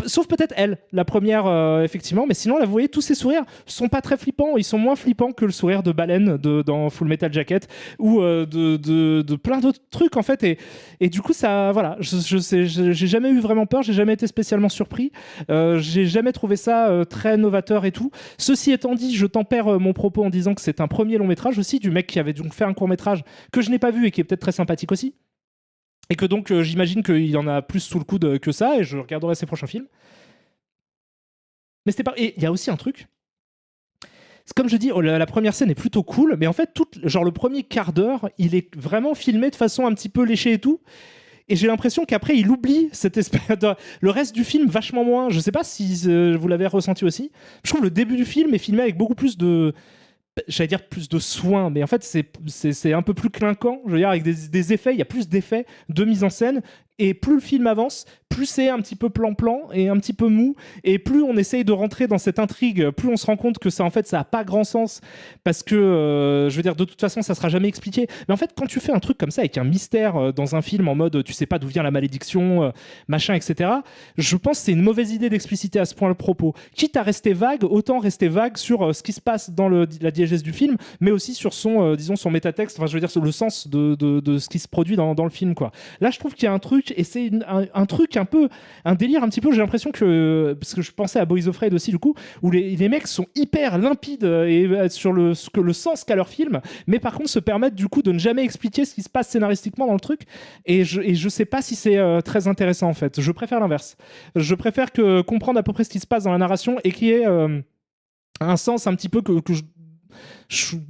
Sauf peut-être elle, la première, effectivement. Mais sinon, là, vous voyez, tous ces sourires sont pas très flippants. Ils sont moins flippants que le sourire de Baleine dans Full Metal Jacket ou de plein d'autres trucs, en fait. Et du coup, ça, voilà, j'ai jamais eu vraiment peur. J'ai jamais été spécialement surpris. J'ai jamais trouvé ça très novateur et tout. Ceci étant dit, je tempère mon propos en disant que c'est un premier long métrage aussi du mec qui avait donc fait un court métrage que je n'ai pas vu et qui est peut-être très sympathique aussi. Et que donc, j'imagine qu'il y en a plus sous le coude que ça, et je regarderai ses prochains films. Mais c'était pas. Et il y a aussi un truc. C'est comme je dis, la première scène est plutôt cool, mais en fait, genre le premier quart d'heure, il est vraiment filmé de façon un petit peu léchée et tout. Et j'ai l'impression qu'après, il oublie cette espèce de... Le reste du film, vachement moins. Je sais pas si vous l'avez ressenti aussi. Je trouve le début du film est filmé avec beaucoup plus de. J'allais dire plus de soins, mais en fait, c'est un peu plus clinquant. Je veux dire, avec des effets, il y a plus d'effets de mise en scène. Et plus le film avance, plus c'est un petit peu plan-plan et un petit peu mou. Et plus on essaye de rentrer dans cette intrigue, plus on se rend compte que ça, en fait, ça n'a pas grand sens. Parce que, je veux dire, de toute façon, ça sera jamais expliqué. Mais en fait, quand tu fais un truc comme ça, avec un mystère dans un film, en mode tu sais pas d'où vient la malédiction, machin, etc., je pense que c'est une mauvaise idée d'expliciter à ce point le propos. Quitte à rester vague, autant rester vague sur ce qui se passe dans la diégèse du film, mais aussi sur son, disons, son métatexte, enfin, je veux dire, sur le sens de ce qui se produit dans le film, quoi. Là, je trouve qu'il y a un truc, et c'est un truc un peu, un délire un petit peu, j'ai l'impression que, parce que je pensais à Boys Afraid aussi, du coup, où les mecs sont hyper limpides sur le sens qu'a leur film, mais par contre se permettent du coup de ne jamais expliquer ce qui se passe scénaristiquement dans le truc, et je sais pas si c'est très intéressant en fait. Je préfère l'inverse. Je préfère comprendre à peu près ce qui se passe dans la narration et qu'il y ait un sens un petit peu que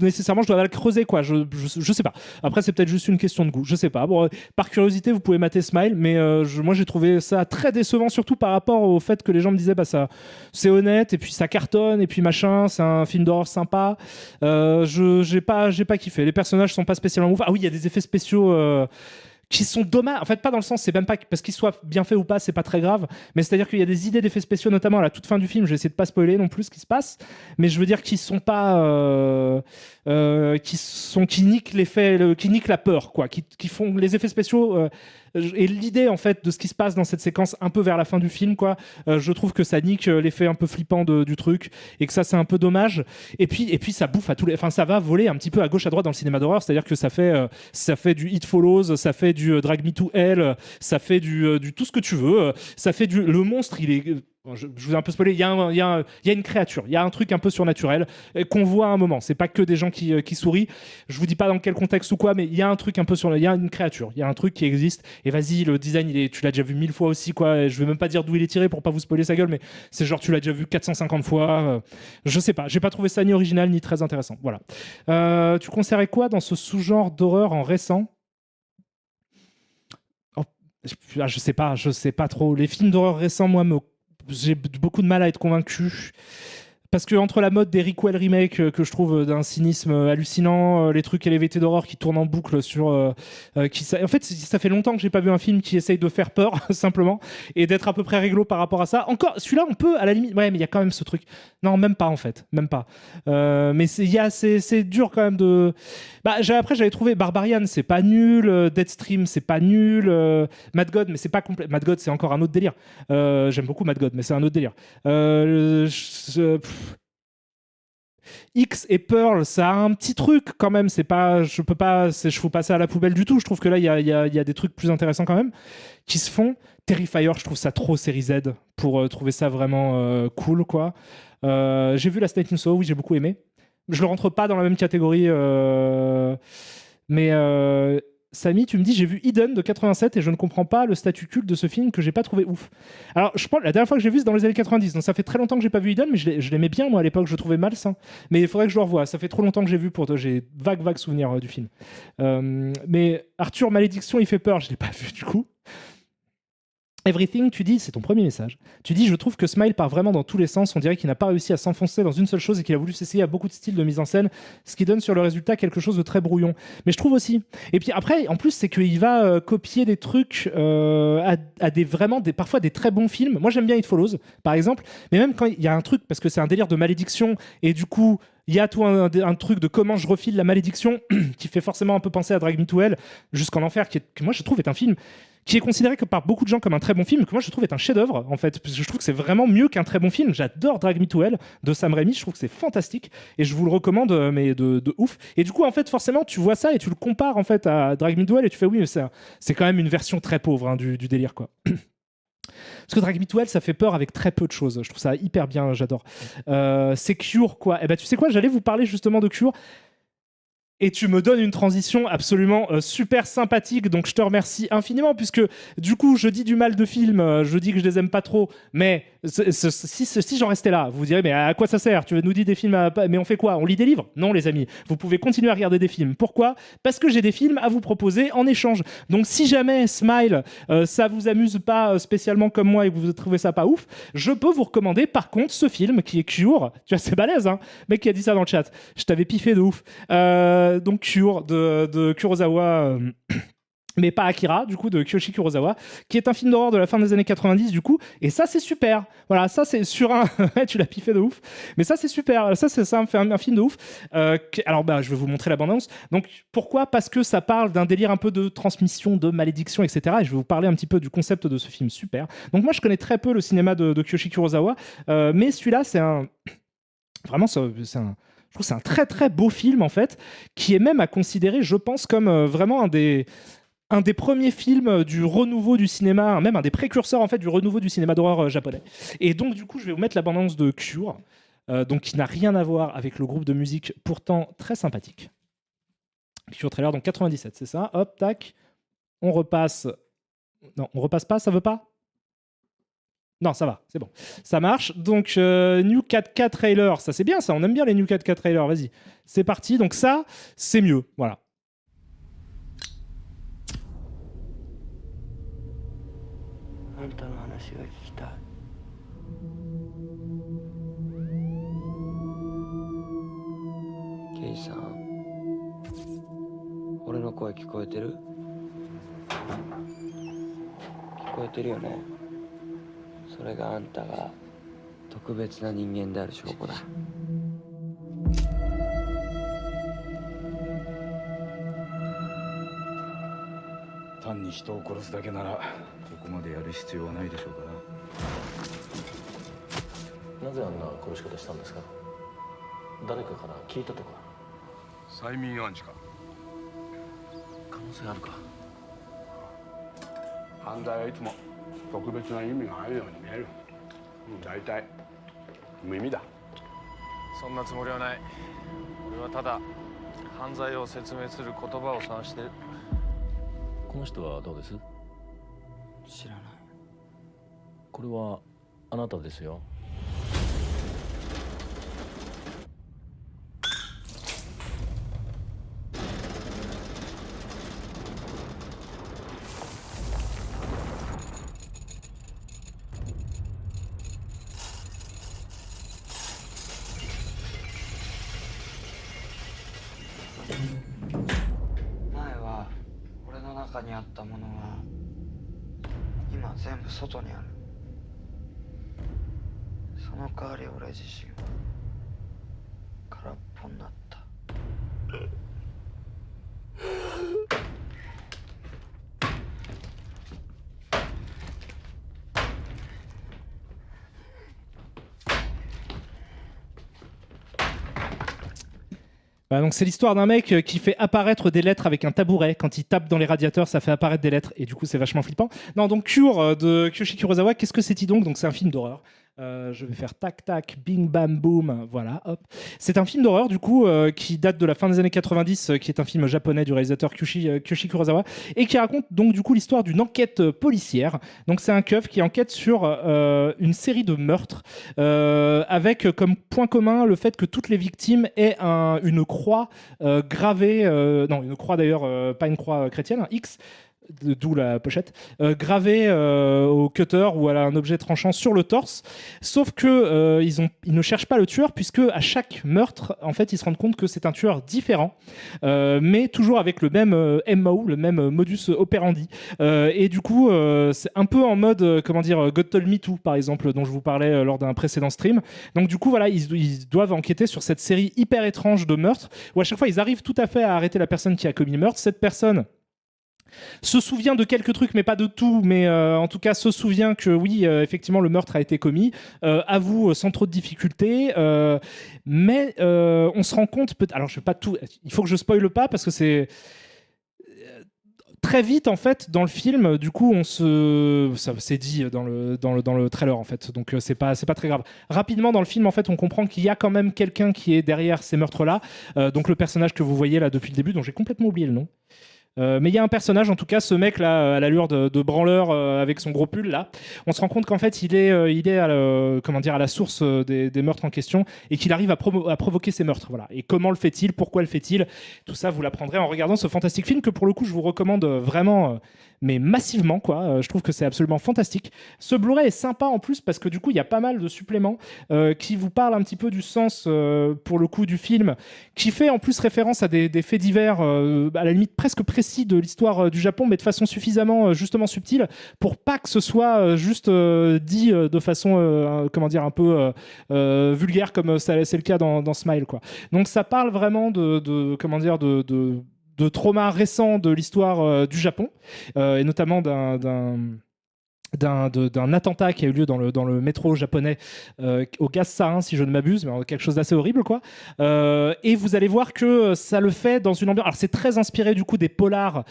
nécessairement je dois le creuser, quoi. Je sais pas. Après, c'est peut-être juste une question de goût, je sais pas. Bon, par curiosité, vous pouvez mater Smile, mais moi j'ai trouvé ça très décevant, surtout par rapport au fait que les gens me disaient, bah ça c'est honnête, et puis ça cartonne, et puis machin, c'est un film d'horreur sympa. J'ai pas kiffé. Les personnages sont pas spécialement ouf. Ah oui, il y a des effets spéciaux qui sont dommages. En fait, pas dans le sens, c'est même pas parce qu'ils soient bien faits ou pas, c'est pas très grave. Mais c'est-à-dire qu'il y a des idées d'effets spéciaux, notamment à la toute fin du film. Je vais essayer de pas spoiler non plus ce qui se passe, mais je veux dire qu'ils sont pas, qui niquent l'effet, qui niquent la peur, quoi, qui font les effets spéciaux. Et l'idée en fait de ce qui se passe dans cette séquence un peu vers la fin du film, quoi, je trouve que ça nique l'effet un peu flippant du truc, et que ça c'est un peu dommage. Et puis ça bouffe à tous les, enfin ça va voler un petit peu à gauche à droite dans le cinéma d'horreur, c'est-à-dire que ça fait du It Follows, ça fait du Drag Me to Hell, ça fait du tout ce que tu veux, ça fait le monstre, il est je vous ai un peu spoilé, il y a une créature, il y a un truc un peu surnaturel qu'on voit à un moment. C'est pas que des gens qui sourient. Je vous dis pas dans quel contexte ou quoi, mais il y a un truc un peu il y a une créature, il y a un truc qui existe. Et vas-y, le design, tu l'as déjà vu 1000 fois aussi, quoi. Et je vais même pas dire d'où il est tiré pour pas vous spoiler sa gueule, mais c'est genre tu l'as déjà vu 450 fois. Je sais pas, j'ai pas trouvé ça ni original ni très intéressant. Voilà. Tu conseillerais quoi dans ce sous-genre d'horreur en récent? Oh, je sais pas trop. Les films d'horreur récents, moi, j'ai beaucoup de mal à être convaincu. Parce que entre la mode des Requel remake que je trouve d'un cynisme hallucinant, les trucs LVT d'horreur qui tournent en boucle sur, en fait, ça fait longtemps que j'ai pas vu un film qui essaye de faire peur simplement et d'être à peu près réglo par rapport à ça. Encore, celui-là, on peut à la limite, ouais, mais il y a quand même ce truc. Non, même pas en fait, même pas. Mais c'est dur quand même de. Bah, après, j'avais trouvé Barbarian, c'est pas nul. Deadstream, c'est pas nul. Mad God, mais c'est pas complet. Mad God, c'est encore un autre délire. J'aime beaucoup Mad God, mais c'est un autre délire. X et Pearl, ça a un petit truc quand même. C'est pas, je peux pas, je fous pas ça à la poubelle du tout. Je trouve que là, il y a des trucs plus intéressants quand même qui se font. Terrifier, je trouve ça trop série Z pour trouver ça vraiment cool, quoi. J'ai vu Last Night in Soho, oui, j'ai beaucoup aimé. Je le rentre pas dans la même catégorie, mais Samy, tu me dis, j'ai vu Eden de 87 et je ne comprends pas le statut culte de ce film que j'ai pas trouvé ouf. Alors, je pense la dernière fois que j'ai vu, c'est dans les années 90, donc ça fait très longtemps que j'ai pas vu Eden, mais je l'aimais bien, moi, à l'époque, je le trouvais malsain. Mais il faudrait que je le revoie, ça fait trop longtemps que j'ai vu j'ai vague souvenir du film. Mais Arthur, Malédiction, il fait peur, je l'ai pas vu du coup. Everything, tu dis, c'est ton premier message. Tu dis, je trouve que Smile part vraiment dans tous les sens. On dirait qu'il n'a pas réussi à s'enfoncer dans une seule chose et qu'il a voulu s'essayer à beaucoup de styles de mise en scène, ce qui donne sur le résultat quelque chose de très brouillon. Mais je trouve aussi. Et puis après, en plus, c'est qu'il va copier des trucs à parfois des très bons films. Moi, j'aime bien It Follows, par exemple. Mais même quand il y a un truc, parce que c'est un délire de malédiction, et du coup, il y a tout un truc de comment je refile la malédiction qui fait forcément un peu penser à Drag Me to Hell jusqu'en enfer, qui moi, je trouve est un film qui est considéré par beaucoup de gens comme un très bon film, que moi je trouve est un chef-d'œuvre en fait, parce que je trouve que c'est vraiment mieux qu'un très bon film. J'adore Drag Me to Hell de Sam Raimi, je trouve que c'est fantastique et je vous le recommande, mais de ouf. Et du coup, en fait, forcément, tu vois ça et tu le compares en fait à Drag Me to Hell et tu fais oui, mais c'est quand même une version très pauvre hein, du délire quoi. Parce que Drag Me to Hell, ça fait peur avec très peu de choses. Je trouve ça hyper bien, j'adore. C'est Cure, quoi. Et ben, tu sais quoi, j'allais vous parler justement de Cure. Et tu me donnes une transition absolument super sympathique, donc je te remercie infiniment, puisque du coup, je dis du mal de films, je dis que je les aime pas trop, mais si j'en restais là, vous vous direz, mais à quoi ça sert? Tu nous dis des films, mais on fait quoi? On lit des livres? Non, les amis, vous pouvez continuer à regarder des films. Pourquoi? Parce que j'ai des films à vous proposer en échange. Donc si jamais Smile, ça vous amuse pas spécialement comme moi et que vous trouvez ça pas ouf, je peux vous recommander par contre ce film qui est Cure. Tu vois, c'est balèze, hein? Mec qui a dit ça dans le chat. Je t'avais piffé de ouf. Donc Cure de Kurosawa, mais pas Akira, du coup, de Kiyoshi Kurosawa, qui est un film d'horreur de la fin des années 90, du coup, et ça, c'est super. Voilà, ça, c'est sur un... tu l'as piffé de ouf. Mais ça, c'est super. Ça me fait un film de ouf. Alors, je vais vous montrer la bande-annonce. Donc, pourquoi? Parce que ça parle d'un délire un peu de transmission, de malédiction, etc. Et je vais vous parler un petit peu du concept de ce film super. Donc, moi, je connais très peu le cinéma de Kiyoshi Kurosawa, mais celui-là, c'est un... Vraiment, c'est un... Je trouve que c'est un très très beau film en fait, qui est même à considérer, je pense, comme vraiment un des premiers films du renouveau du cinéma, même un des précurseurs en fait du renouveau du cinéma d'horreur japonais. Et donc du coup, je vais vous mettre la bande-annonce de Cure, donc qui n'a rien à voir avec le groupe de musique pourtant très sympathique. Cure trailer donc 97, c'est ça. Hop, tac. On repasse. Non, on repasse pas, ça veut pas? Non, ça va, c'est bon. Ça marche. Donc, New 4K trailer, ça c'est bien ça, on aime bien les New 4K trailers, vas-y. C'est parti, donc ça, c'est mieux, voilà. Kei-san, それがあんたが特別な人間である証拠だ。単に人を殺すだけならここまでやる必要はないでしょうから。なぜあんな殺し方したんですか？誰かから聞いたとか？催眠暗示か？可能性あるか？犯罪はいつも特別な意味があるように見える。大体無意味だ。そんなつもりはない。俺はただ犯罪を説明する言葉を探してる。この人はどうです？知らない。これはあなたですよ。中にあったものは今全部外にある。その代わり俺自身は空っぽになった。Donc c'est l'histoire d'un mec qui fait apparaître des lettres avec un tabouret. Quand il tape dans les radiateurs, ça fait apparaître des lettres. Et du coup, c'est vachement flippant. Non, donc Cure de Kiyoshi Kurosawa, qu'est-ce que c'est-il donc? Donc c'est un film d'horreur. Je vais faire tac tac, bing bam boom, voilà, hop. C'est un film d'horreur du coup qui date de la fin des années 90, qui est un film japonais du réalisateur Kiyoshi Kurosawa et qui raconte donc du coup l'histoire d'une enquête policière. Donc c'est un keuf qui enquête sur une série de meurtres avec comme point commun le fait que toutes les victimes aient une croix gravée, non une croix d'ailleurs, pas une croix chrétienne, un X. D'où la pochette, gravée au cutter ou à un objet tranchant sur le torse. Sauf que ils ne cherchent pas le tueur puisque à chaque meurtre, en fait, ils se rendent compte que c'est un tueur différent, mais toujours avec le même MO, le même modus operandi. Et du coup, c'est un peu en mode, comment dire, God Told Me Too, par exemple, dont je vous parlais lors d'un précédent stream. Donc du coup, voilà, ils doivent enquêter sur cette série hyper étrange de meurtres où à chaque fois, ils arrivent tout à fait à arrêter la personne qui a commis le meurtre. Cette personne se souvient de quelques trucs, mais pas de tout, mais en tout cas se souvient que oui, effectivement, le meurtre a été commis, avoue sans trop de difficultés, mais on se rend compte, alors je vais pas tout, il faut que je spoile pas parce que c'est très vite en fait dans le film, du coup ça c'est dit dans le trailer en fait, donc c'est pas très grave. Rapidement dans le film en fait on comprend qu'il y a quand même quelqu'un qui est derrière ces meurtres là, donc le personnage que vous voyez là depuis le début, dont j'ai complètement oublié le nom. Mais il y a un personnage, en tout cas, ce mec là, à l'allure de branleur avec son gros pull là. On se rend compte qu'en fait, il est à la source des meurtres en question et qu'il arrive à provoquer ces meurtres. Voilà. Et comment le fait-il ? Pourquoi le fait-il ? Tout ça, vous l'apprendrez en regardant ce fantastique film que pour le coup, je vous recommande vraiment. Mais massivement, quoi. Je trouve que c'est absolument fantastique. Ce Blu-ray est sympa en plus parce que du coup, il y a pas mal de suppléments qui vous parlent un petit peu du sens, pour le coup, du film, qui fait en plus référence à des faits divers, à la limite presque précis de l'histoire du Japon, mais de façon suffisamment justement subtile pour pas que ce soit juste dit de façon, un peu vulgaire comme c'est le cas dans Smile, quoi. Donc ça parle vraiment de traumas récents de l'histoire du Japon, et notamment d'un attentat qui a eu lieu dans le métro japonais au gaz sarin, si je ne m'abuse, mais quelque chose d'assez horrible, quoi. Et vous allez voir que ça le fait dans une ambiance. Alors c'est très inspiré du coup des polars,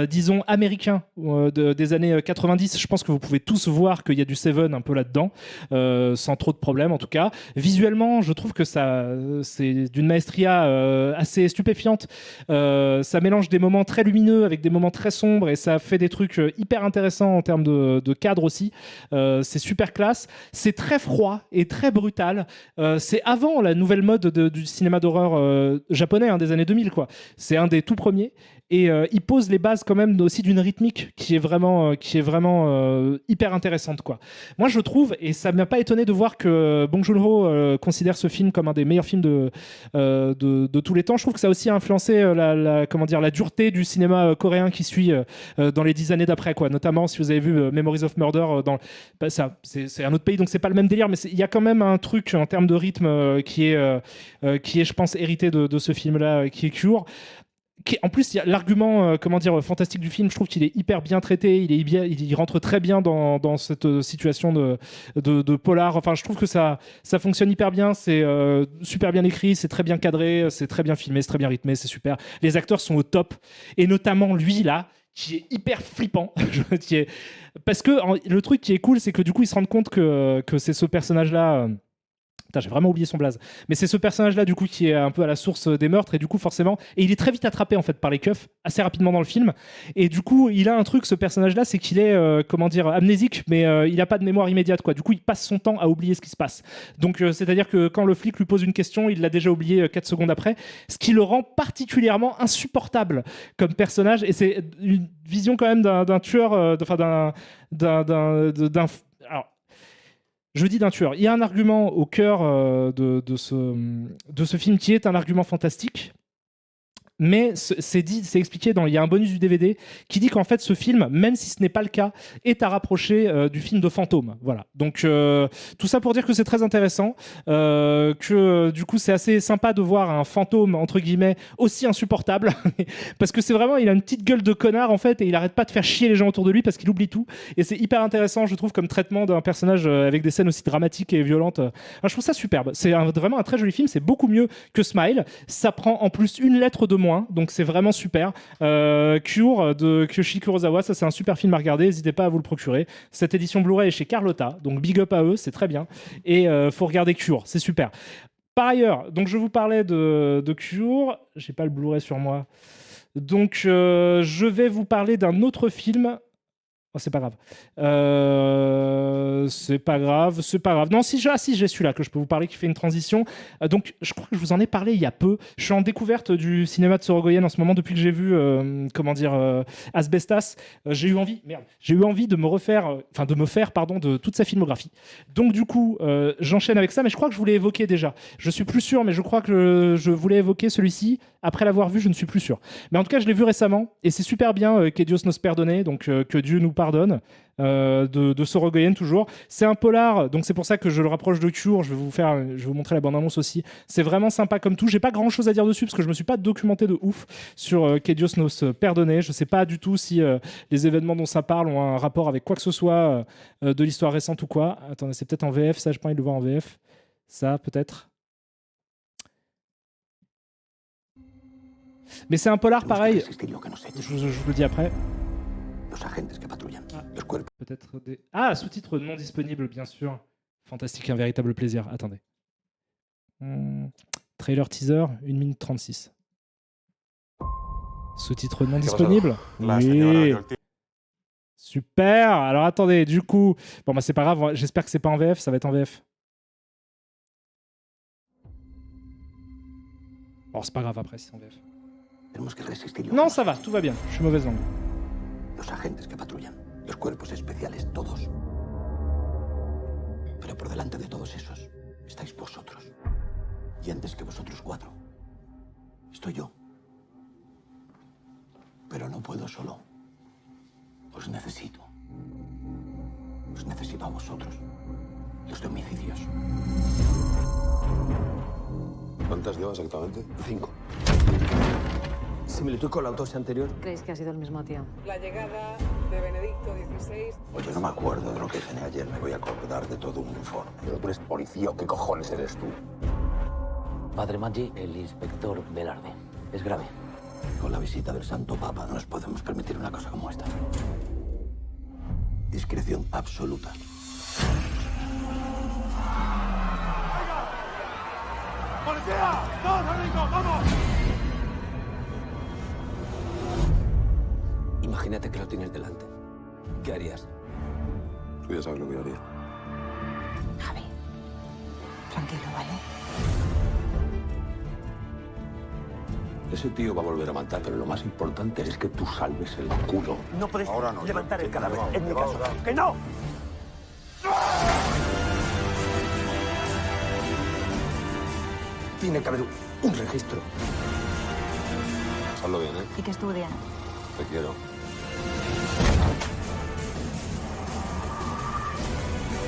disons américains des années 90. Je pense que vous pouvez tous voir qu'il y a du Seven un peu là-dedans, sans trop de problèmes en tout cas. Visuellement, je trouve que c'est d'une maestria assez stupéfiante. Ça mélange des moments très lumineux avec des moments très sombres et ça fait des trucs hyper intéressants en termes de cadre aussi. C'est super classe. C'est très froid et très brutal. C'est avant la nouvelle mode du cinéma d'horreur japonais, des années 2000, quoi. C'est un des tout premiers. Et il pose les bases quand même aussi d'une rythmique qui est vraiment hyper intéressante, quoi. Moi, je trouve, et ça m'a pas étonné de voir que Bong Joon-ho considère ce film comme un des meilleurs films de tous les temps. Je trouve que ça a aussi influencé la dureté du cinéma coréen qui suit dans les 10 années d'après, quoi. Notamment, si vous avez vu Memories of Murder, c'est un autre pays, donc c'est pas le même délire, mais il y a quand même un truc en termes de rythme qui est, je pense, hérité de ce film-là, qui est Cure. En plus, il y a l'argument fantastique du film. Je trouve qu'il est hyper bien traité. Il rentre très bien dans cette situation de polar. Enfin, je trouve que ça fonctionne hyper bien. C'est super bien écrit, c'est très bien cadré, c'est très bien filmé, c'est très bien rythmé, c'est super. Les acteurs sont au top, et notamment lui là, qui est hyper flippant. Parce que le truc qui est cool, c'est que du coup, ils se rendent compte que c'est ce personnage-là. Putain, j'ai vraiment oublié son blaze. Mais c'est ce personnage-là, du coup, qui est un peu à la source des meurtres, et du coup, forcément... Et il est très vite attrapé, en fait, par les keufs, assez rapidement dans le film. Et du coup, il a un truc, ce personnage-là, c'est qu'il est, amnésique, mais il n'a pas de mémoire immédiate, quoi. Du coup, il passe son temps à oublier ce qui se passe. Donc, c'est-à-dire que quand le flic lui pose une question, il l'a déjà oublié 4 secondes après, ce qui le rend particulièrement insupportable comme personnage. Et c'est une vision, quand même, d'un tueur... Alors, je dis d'un tueur. Il y a un argument au cœur de ce film qui est un argument fantastique. Mais c'est expliqué il y a un bonus du DVD qui dit qu'en fait ce film, même si ce n'est pas le cas, est à rapprocher du film de Fantôme. Voilà. Donc tout ça pour dire que c'est très intéressant, que du coup c'est assez sympa de voir un fantôme entre guillemets aussi insupportable, parce que c'est vraiment, il a une petite gueule de connard en fait, et il arrête pas de faire chier les gens autour de lui parce qu'il oublie tout. Et c'est hyper intéressant, je trouve, comme traitement d'un personnage avec des scènes aussi dramatiques et violentes. Alors, je trouve ça superbe. C'est vraiment un très joli film. C'est beaucoup mieux que Smile. Ça prend en plus une lettre de moins, donc c'est vraiment super. Cure de Kiyoshi Kurosawa, ça c'est un super film à regarder, n'hésitez pas à vous le procurer. Cette édition Blu-ray est chez Carlotta, donc big up à eux, c'est très bien. Et faut regarder Cure, c'est super. Par ailleurs, donc je vous parlais de Cure, j'ai pas le Blu-ray sur moi, donc je vais vous parler d'un autre film. Oh, c'est pas grave. C'est pas grave. Non, si j'ai celui-là que je peux vous parler qui fait une transition. Donc, je crois que je vous en ai parlé il y a peu. Je suis en découverte du cinéma de Sorogoyen en ce moment depuis que j'ai vu, Asbestas. J'ai eu envie de me faire de toute sa filmographie. Donc, du coup, j'enchaîne avec ça, mais je crois que je vous l'ai évoqué déjà. Je suis plus sûr, mais je crois que je voulais évoquer celui-ci. Après l'avoir vu, je ne suis plus sûr. Mais en tout cas, je l'ai vu récemment et c'est super bien. Que Dios nos perdone, donc que Dieu nous pardonne. de Sorogoyen toujours. C'est un polar, donc c'est pour ça que je le rapproche de Cure. Je vais vous montrer la bande-annonce aussi. C'est vraiment sympa comme tout. J'ai pas grand-chose à dire dessus parce que je me suis pas documenté de ouf sur Que Dios nos perdone. Je sais pas du tout si les événements dont ça parle ont un rapport avec quoi que ce soit de l'histoire récente ou quoi. Attendez, c'est peut-être en VF, ça, j'ai pas envie de le voir en VF. Ça, peut-être. Mais c'est un polar pareil. Je vous le dis après. Peut-être des... Ah, sous-titres non disponibles, bien sûr. Fantastique, un véritable plaisir. Attendez. Trailer teaser, 1 minute 36. Sous-titres non disponibles. Oui. Super. Alors attendez, du coup... Bon, bah c'est pas grave, j'espère que c'est pas en VF, ça va être en VF. Bon, c'est pas grave après si c'est en VF. Non, ça va, tout va bien. Je suis mauvaise langue. Los agentes que patrullan, los cuerpos especiales, todos. Pero por delante de todos esos estáis vosotros. Y antes que vosotros 4, estoy yo. Pero no puedo solo. Os necesito. Os necesito a vosotros. Los de homicidios. ¿Cuántas llevas exactamente? 5. ¿Similitud con la autopsia anterior? ¿Creéis que ha sido el mismo tío? La llegada de Benedicto XVI. Oye, no me acuerdo de lo que cené ayer. Me voy a acordar de todo un informe. Pero tú eres policía o qué cojones eres tú. Padre Maggi, el inspector Velarde. Es grave. Con la visita del Santo Papa no nos podemos permitir una cosa como esta. Discreción absoluta. ¡Policía! ¡Todos al rico! ¡Vamos! Imagínate que lo tienes delante. ¿Qué harías? Tú ya sabes lo que yo haría. Javi, tranquilo, ¿vale? Ese tío va a volver a matar, pero lo más importante es que tú salves el culo. No puedes Ahora no, levantar el cadáver. no, En mi me va a caso. ahogar. ¡Que no! Tiene que haber un registro. Hazlo bien, ¿eh? ¿Y qué estudian? Te quiero.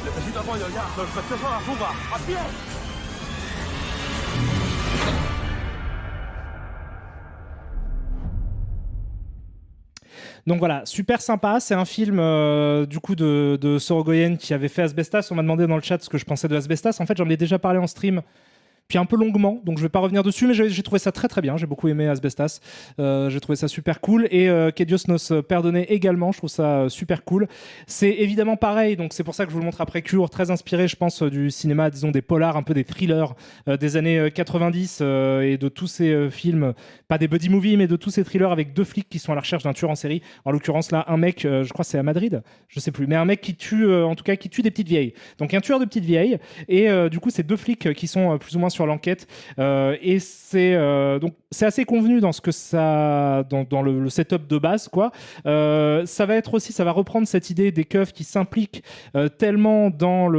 Necesito apoyo ya. Sospechoso a la fuga. ¡A pie! Donc voilà, super sympa. C'est un film du coup de Sorogoyen qui avait fait Asbestas. On m'a demandé dans le chat ce que je pensais de Asbestas. En fait, j'en ai déjà parlé en stream, puis un peu longuement, donc je vais pas revenir dessus, mais j'ai trouvé ça très très bien. J'ai beaucoup aimé Asbestas. J'ai trouvé ça super cool. Et Que Dios nos perdone également, je trouve ça super cool. C'est évidemment pareil, donc c'est pour ça que je vous le montre après Cure, très inspiré, je pense, du cinéma, disons des polars, un peu des thrillers des années 90 et de tous ces films, pas des buddy movies, mais de tous ces thrillers avec deux flics qui sont à la recherche d'un tueur en série. En l'occurrence là, un mec, je crois que c'est à Madrid, je sais plus, mais un mec qui tue, en tout cas qui tue des petites vieilles. Donc un tueur de petites vieilles, et du coup c'est deux flics qui sont plus ou moins sur l'enquête, et c'est donc c'est assez convenu dans ce que ça, dans le setup de base, quoi. Ça va être aussi, ça va reprendre cette idée des keufs qui s'impliquent tellement dans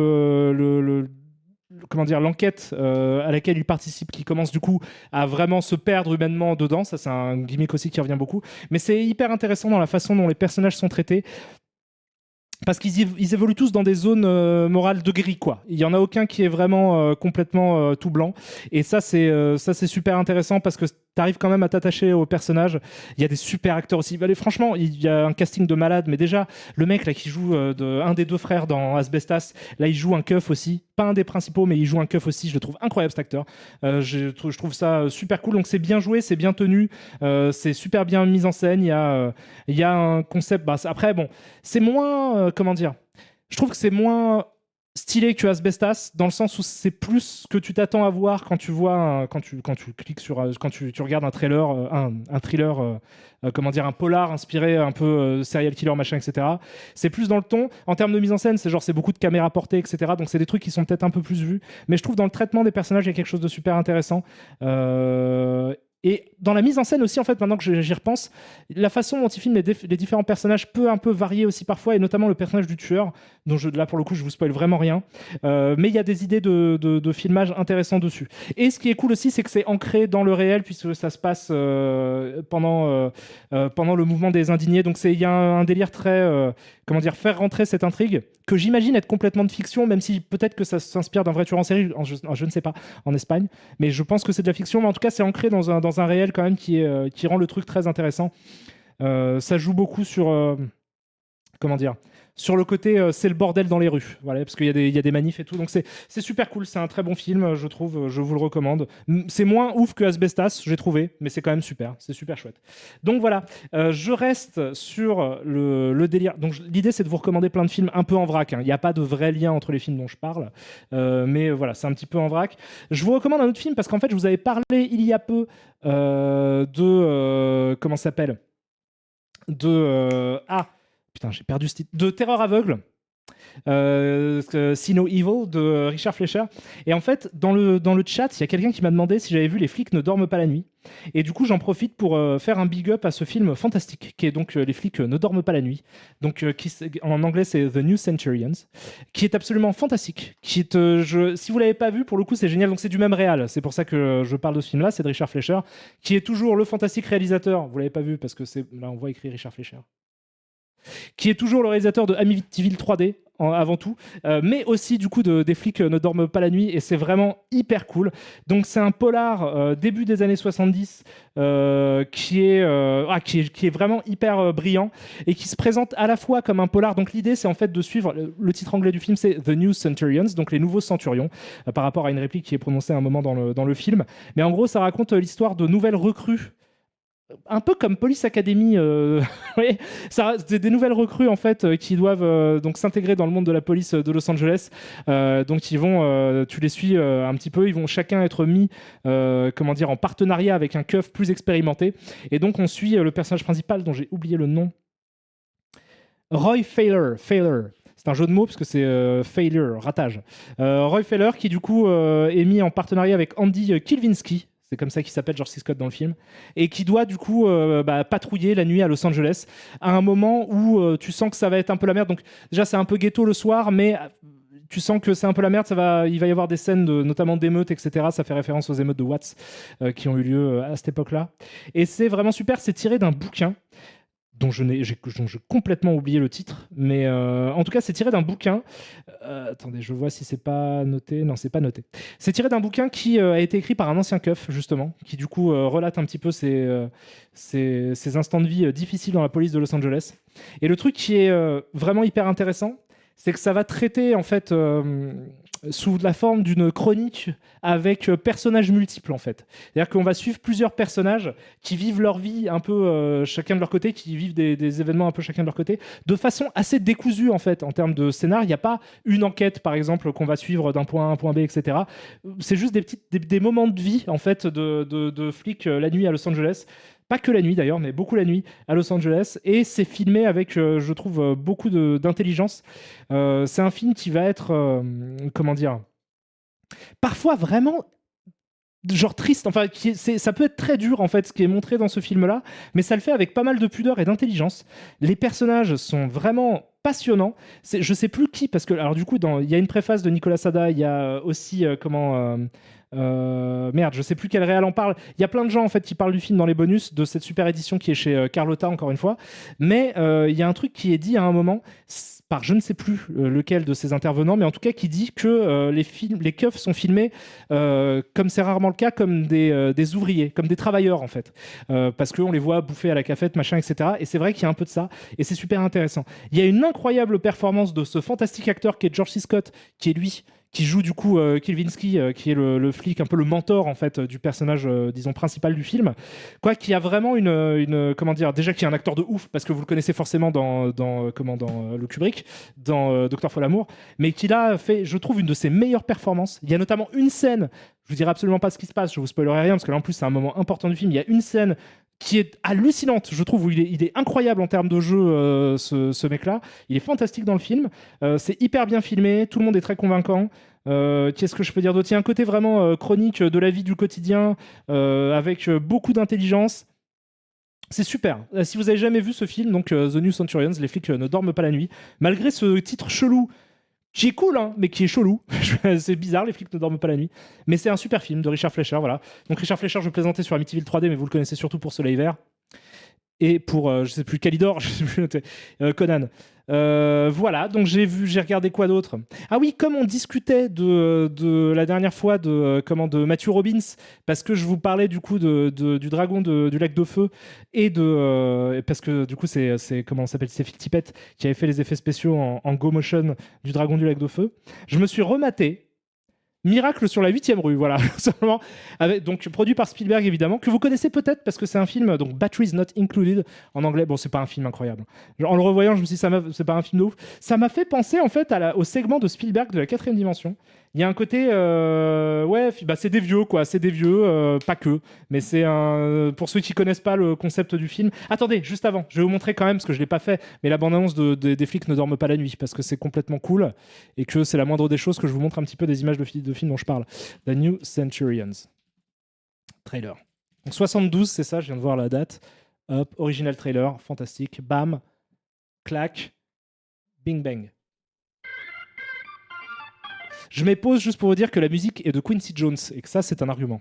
comment dire, l'enquête à laquelle ils participent, qui commence du coup à vraiment se perdre humainement dedans. Ça, c'est un gimmick aussi qui revient beaucoup. Mais c'est hyper intéressant dans la façon dont les personnages sont traités, parce qu'ils évoluent tous dans des zones morales de gris, quoi. Il y en a aucun qui est vraiment complètement tout blanc. Et ça, c'est super intéressant parce que t'arrives quand même à t'attacher aux personnages. Il y a des super acteurs aussi. Allez, franchement, il y a un casting de malade. Mais déjà, le mec là qui joue un des deux frères dans Asbestas, là, il joue un keuf aussi. Pas un des principaux, mais il joue un keuf aussi. Je le trouve incroyable, cet acteur. Je trouve ça super cool. Donc, c'est bien joué, c'est bien tenu. C'est super bien mis en scène. Il y a un concept. Bah, après, bon, c'est moins... comment dire ? Je trouve que c'est moins stylé que Asbestas, dans le sens où c'est plus ce que tu t'attends à voir quand tu vois quand tu cliques sur quand tu regardes un trailer, un thriller, comment dire, un polar inspiré un peu serial killer machin, etc. C'est plus dans le ton. En termes de mise en scène, c'est beaucoup de caméras portées, etc. Donc c'est des trucs qui sont peut-être un peu plus vus, mais je trouve dans le traitement des personnages il y a quelque chose de super intéressant. Et dans la mise en scène aussi, en fait, maintenant que j'y repense, la façon dont il filme les différents personnages peut un peu varier aussi parfois, et notamment le personnage du tueur, dont là pour le coup je vous spoil vraiment rien, mais il y a des idées de filmage intéressants dessus. Et ce qui est cool aussi, c'est que c'est ancré dans le réel, puisque ça se passe pendant le mouvement des indignés. Donc il y a un délire très faire rentrer cette intrigue, que j'imagine être complètement de fiction, même si peut-être que ça s'inspire d'un vrai tueur en série, je ne sais pas, en Espagne, mais je pense que c'est de la fiction, mais en tout cas c'est ancré dans un réel quand même qui rend le truc très intéressant. Ça joue beaucoup sur... sur le côté c'est le bordel dans les rues, voilà, parce qu'il y a des manifs et tout, donc c'est super cool, c'est un très bon film, je trouve, je vous le recommande. C'est moins ouf que Asbestas, j'ai trouvé, mais c'est quand même super, c'est super chouette. Donc voilà, je reste sur le délire. Donc l'idée c'est de vous recommander plein de films un peu en vrac, hein. Il n'y a pas de vrai lien entre les films dont je parle, mais voilà, c'est un petit peu en vrac. Je vous recommande un autre film parce qu'en fait je vous avais parlé il y a peu de... comment ça s'appelle ? Putain, j'ai perdu ce titre. De Terreur aveugle, See No Evil de Richard Fleischer. Et en fait, dans le chat, il y a quelqu'un qui m'a demandé si j'avais vu Les flics ne dorment pas la nuit. Et du coup, j'en profite pour faire un big up à ce film fantastique, qui est donc Les flics ne dorment pas la nuit. Donc, en anglais, c'est The New Centurions, qui est absolument fantastique. Si vous l'avez pas vu, pour le coup, c'est génial. Donc, c'est du même réal. C'est pour ça que je parle de ce film-là. C'est de Richard Fleischer, qui est toujours le fantastique réalisateur. Vous l'avez pas vu parce que là, on voit écrit Richard Fleischer, qui est toujours le réalisateur de Amityville 3D avant tout, mais aussi du coup des flics ne dorment pas la nuit, et c'est vraiment hyper cool. Donc c'est un polar début des années 70 qui est vraiment hyper brillant et qui se présente à la fois comme un polar. Donc l'idée c'est en fait de suivre, le titre anglais du film c'est The New Centurions, donc les nouveaux centurions, par rapport à une réplique qui est prononcée à un moment dans le film. Mais en gros ça raconte l'histoire de nouvelles recrues, un peu comme Police Academy, oui, c'est des nouvelles recrues en fait qui doivent donc s'intégrer dans le monde de la police de Los Angeles. Donc ils vont, tu les suis un petit peu, ils vont chacun être mis, en partenariat avec un keuf plus expérimenté. Et donc on suit le personnage principal dont j'ai oublié le nom, Roy Failer. C'est un jeu de mots parce que c'est failure, ratage. Roy Failer qui du coup est mis en partenariat avec Andy Kilvinsky. C'est comme ça qu'il s'appelle George C. Scott dans le film, et qui doit du coup patrouiller la nuit à Los Angeles à un moment où tu sens que ça va être un peu la merde. Donc déjà c'est un peu ghetto le soir, mais tu sens que c'est un peu la merde. Il va y avoir des scènes notamment d'émeutes, etc. Ça fait référence aux émeutes de Watts qui ont eu lieu à cette époque-là. Et c'est vraiment super. C'est tiré d'un bouquin dont j'ai complètement oublié le titre, mais en tout cas c'est tiré d'un bouquin. Attendez, je vois si c'est pas noté. Non, c'est pas noté. C'est tiré d'un bouquin qui a été écrit par un ancien keuf justement, qui du coup relate un petit peu ses instants de vie difficiles dans la police de Los Angeles. Et le truc qui est vraiment hyper intéressant, c'est que ça va traiter en fait sous la forme d'une chronique avec personnages multiples en fait. C'est-à-dire qu'on va suivre plusieurs personnages qui vivent leur vie un peu chacun de leur côté, qui vivent des événements un peu chacun de leur côté, de façon assez décousue en fait en termes de scénar. Il n'y a pas une enquête par exemple qu'on va suivre d'un point A à un point B, etc. C'est juste des moments de vie en fait de flics la nuit à Los Angeles. Pas que la nuit d'ailleurs, mais beaucoup la nuit à Los Angeles. Et c'est filmé avec, je trouve, beaucoup d'intelligence. C'est un film qui va être, parfois vraiment genre triste. Enfin, ça peut être très dur en fait, ce qui est montré dans ce film-là, mais ça le fait avec pas mal de pudeur et d'intelligence. Les personnages sont vraiment passionnants. Je sais plus qui, parce que alors du coup, il y a une préface de Nicolas Sada, il y a aussi merde, je sais plus quel réal en parle. Il y a plein de gens en fait qui parlent du film dans les bonus de cette super édition qui est chez Carlotta encore une fois. Mais il y a un truc qui est dit à un moment par je ne sais plus lequel de ces intervenants, mais en tout cas qui dit que les keufs sont filmés comme c'est rarement le cas, comme des ouvriers, comme des travailleurs en fait, parce qu'on les voit bouffer à la cafette, machin, etc. Et c'est vrai qu'il y a un peu de ça, et c'est super intéressant. Il y a une incroyable performance de ce fantastique acteur qui est George C. Scott, qui est lui qui joue du coup Kilvinsky, qui est le flic, un peu le mentor en fait du personnage, disons principal du film, quoi, qui a vraiment une comment dire, déjà qui est un acteur de ouf parce que vous le connaissez forcément dans le Kubrick, dans Docteur Folamour, mais qui a fait, je trouve, une de ses meilleures performances. Il y a notamment une scène, je vous dirai absolument pas ce qui se passe, je vous spoilerai rien parce que là en plus c'est un moment important du film. Il y a une scène qui est hallucinante, je trouve, où il est incroyable en termes de jeu, ce mec-là. Il est fantastique dans le film. C'est hyper bien filmé, tout le monde est très convaincant. Qu'est-ce que je peux dire d'autre ? Il y a un côté vraiment chronique de la vie du quotidien, avec beaucoup d'intelligence. C'est super. Si vous avez jamais vu ce film, donc The New Centurions, les flics ne dorment pas la nuit, malgré ce titre chelou, qui est cool, hein, mais qui est chelou. C'est bizarre, les flics ne dorment pas la nuit. Mais c'est un super film de Richard Fleischer, voilà. Donc Richard Fleischer, je le présentais sur Amityville 3D, mais vous le connaissez surtout pour Soleil Vert. et pour, je sais plus, Calidor, je sais plus, Conan. Voilà, donc j'ai regardé quoi d'autre. Ah oui, comme on discutait de la dernière fois de Matthew Robbins, parce que je vous parlais du coup du dragon du lac de feu, et parce que du coup c'est comment on s'appelle, c'est Phil Tippett qui avait fait les effets spéciaux en Go Motion du dragon du lac de feu. Je me suis rematé Miracle sur la 8e rue, voilà, simplement. Donc produit par Spielberg évidemment, que vous connaissez peut-être parce que c'est un film, donc Batteries Not Included en anglais. Bon, c'est pas un film incroyable. En le revoyant, je me suis dit, c'est pas un film de ouf. Ça m'a fait penser en fait au segment de Spielberg de la 4e dimension. Il y a un côté, c'est des vieux quoi, c'est des vieux, pas que, mais c'est pour ceux qui connaissent pas le concept du film. Attendez, juste avant, je vais vous montrer quand même parce que je l'ai pas fait, mais la bande-annonce des flics ne dorment pas la nuit parce que c'est complètement cool et que c'est la moindre des choses que je vous montre un petit peu des images de films dont je parle. The New Centurions. Trailer. Donc 72, c'est ça, je viens de voir la date. Hop, original trailer, fantastique. Bam, clac, bing bang. Je mets pause juste pour vous dire que la musique est de Quincy Jones et que ça, c'est un argument.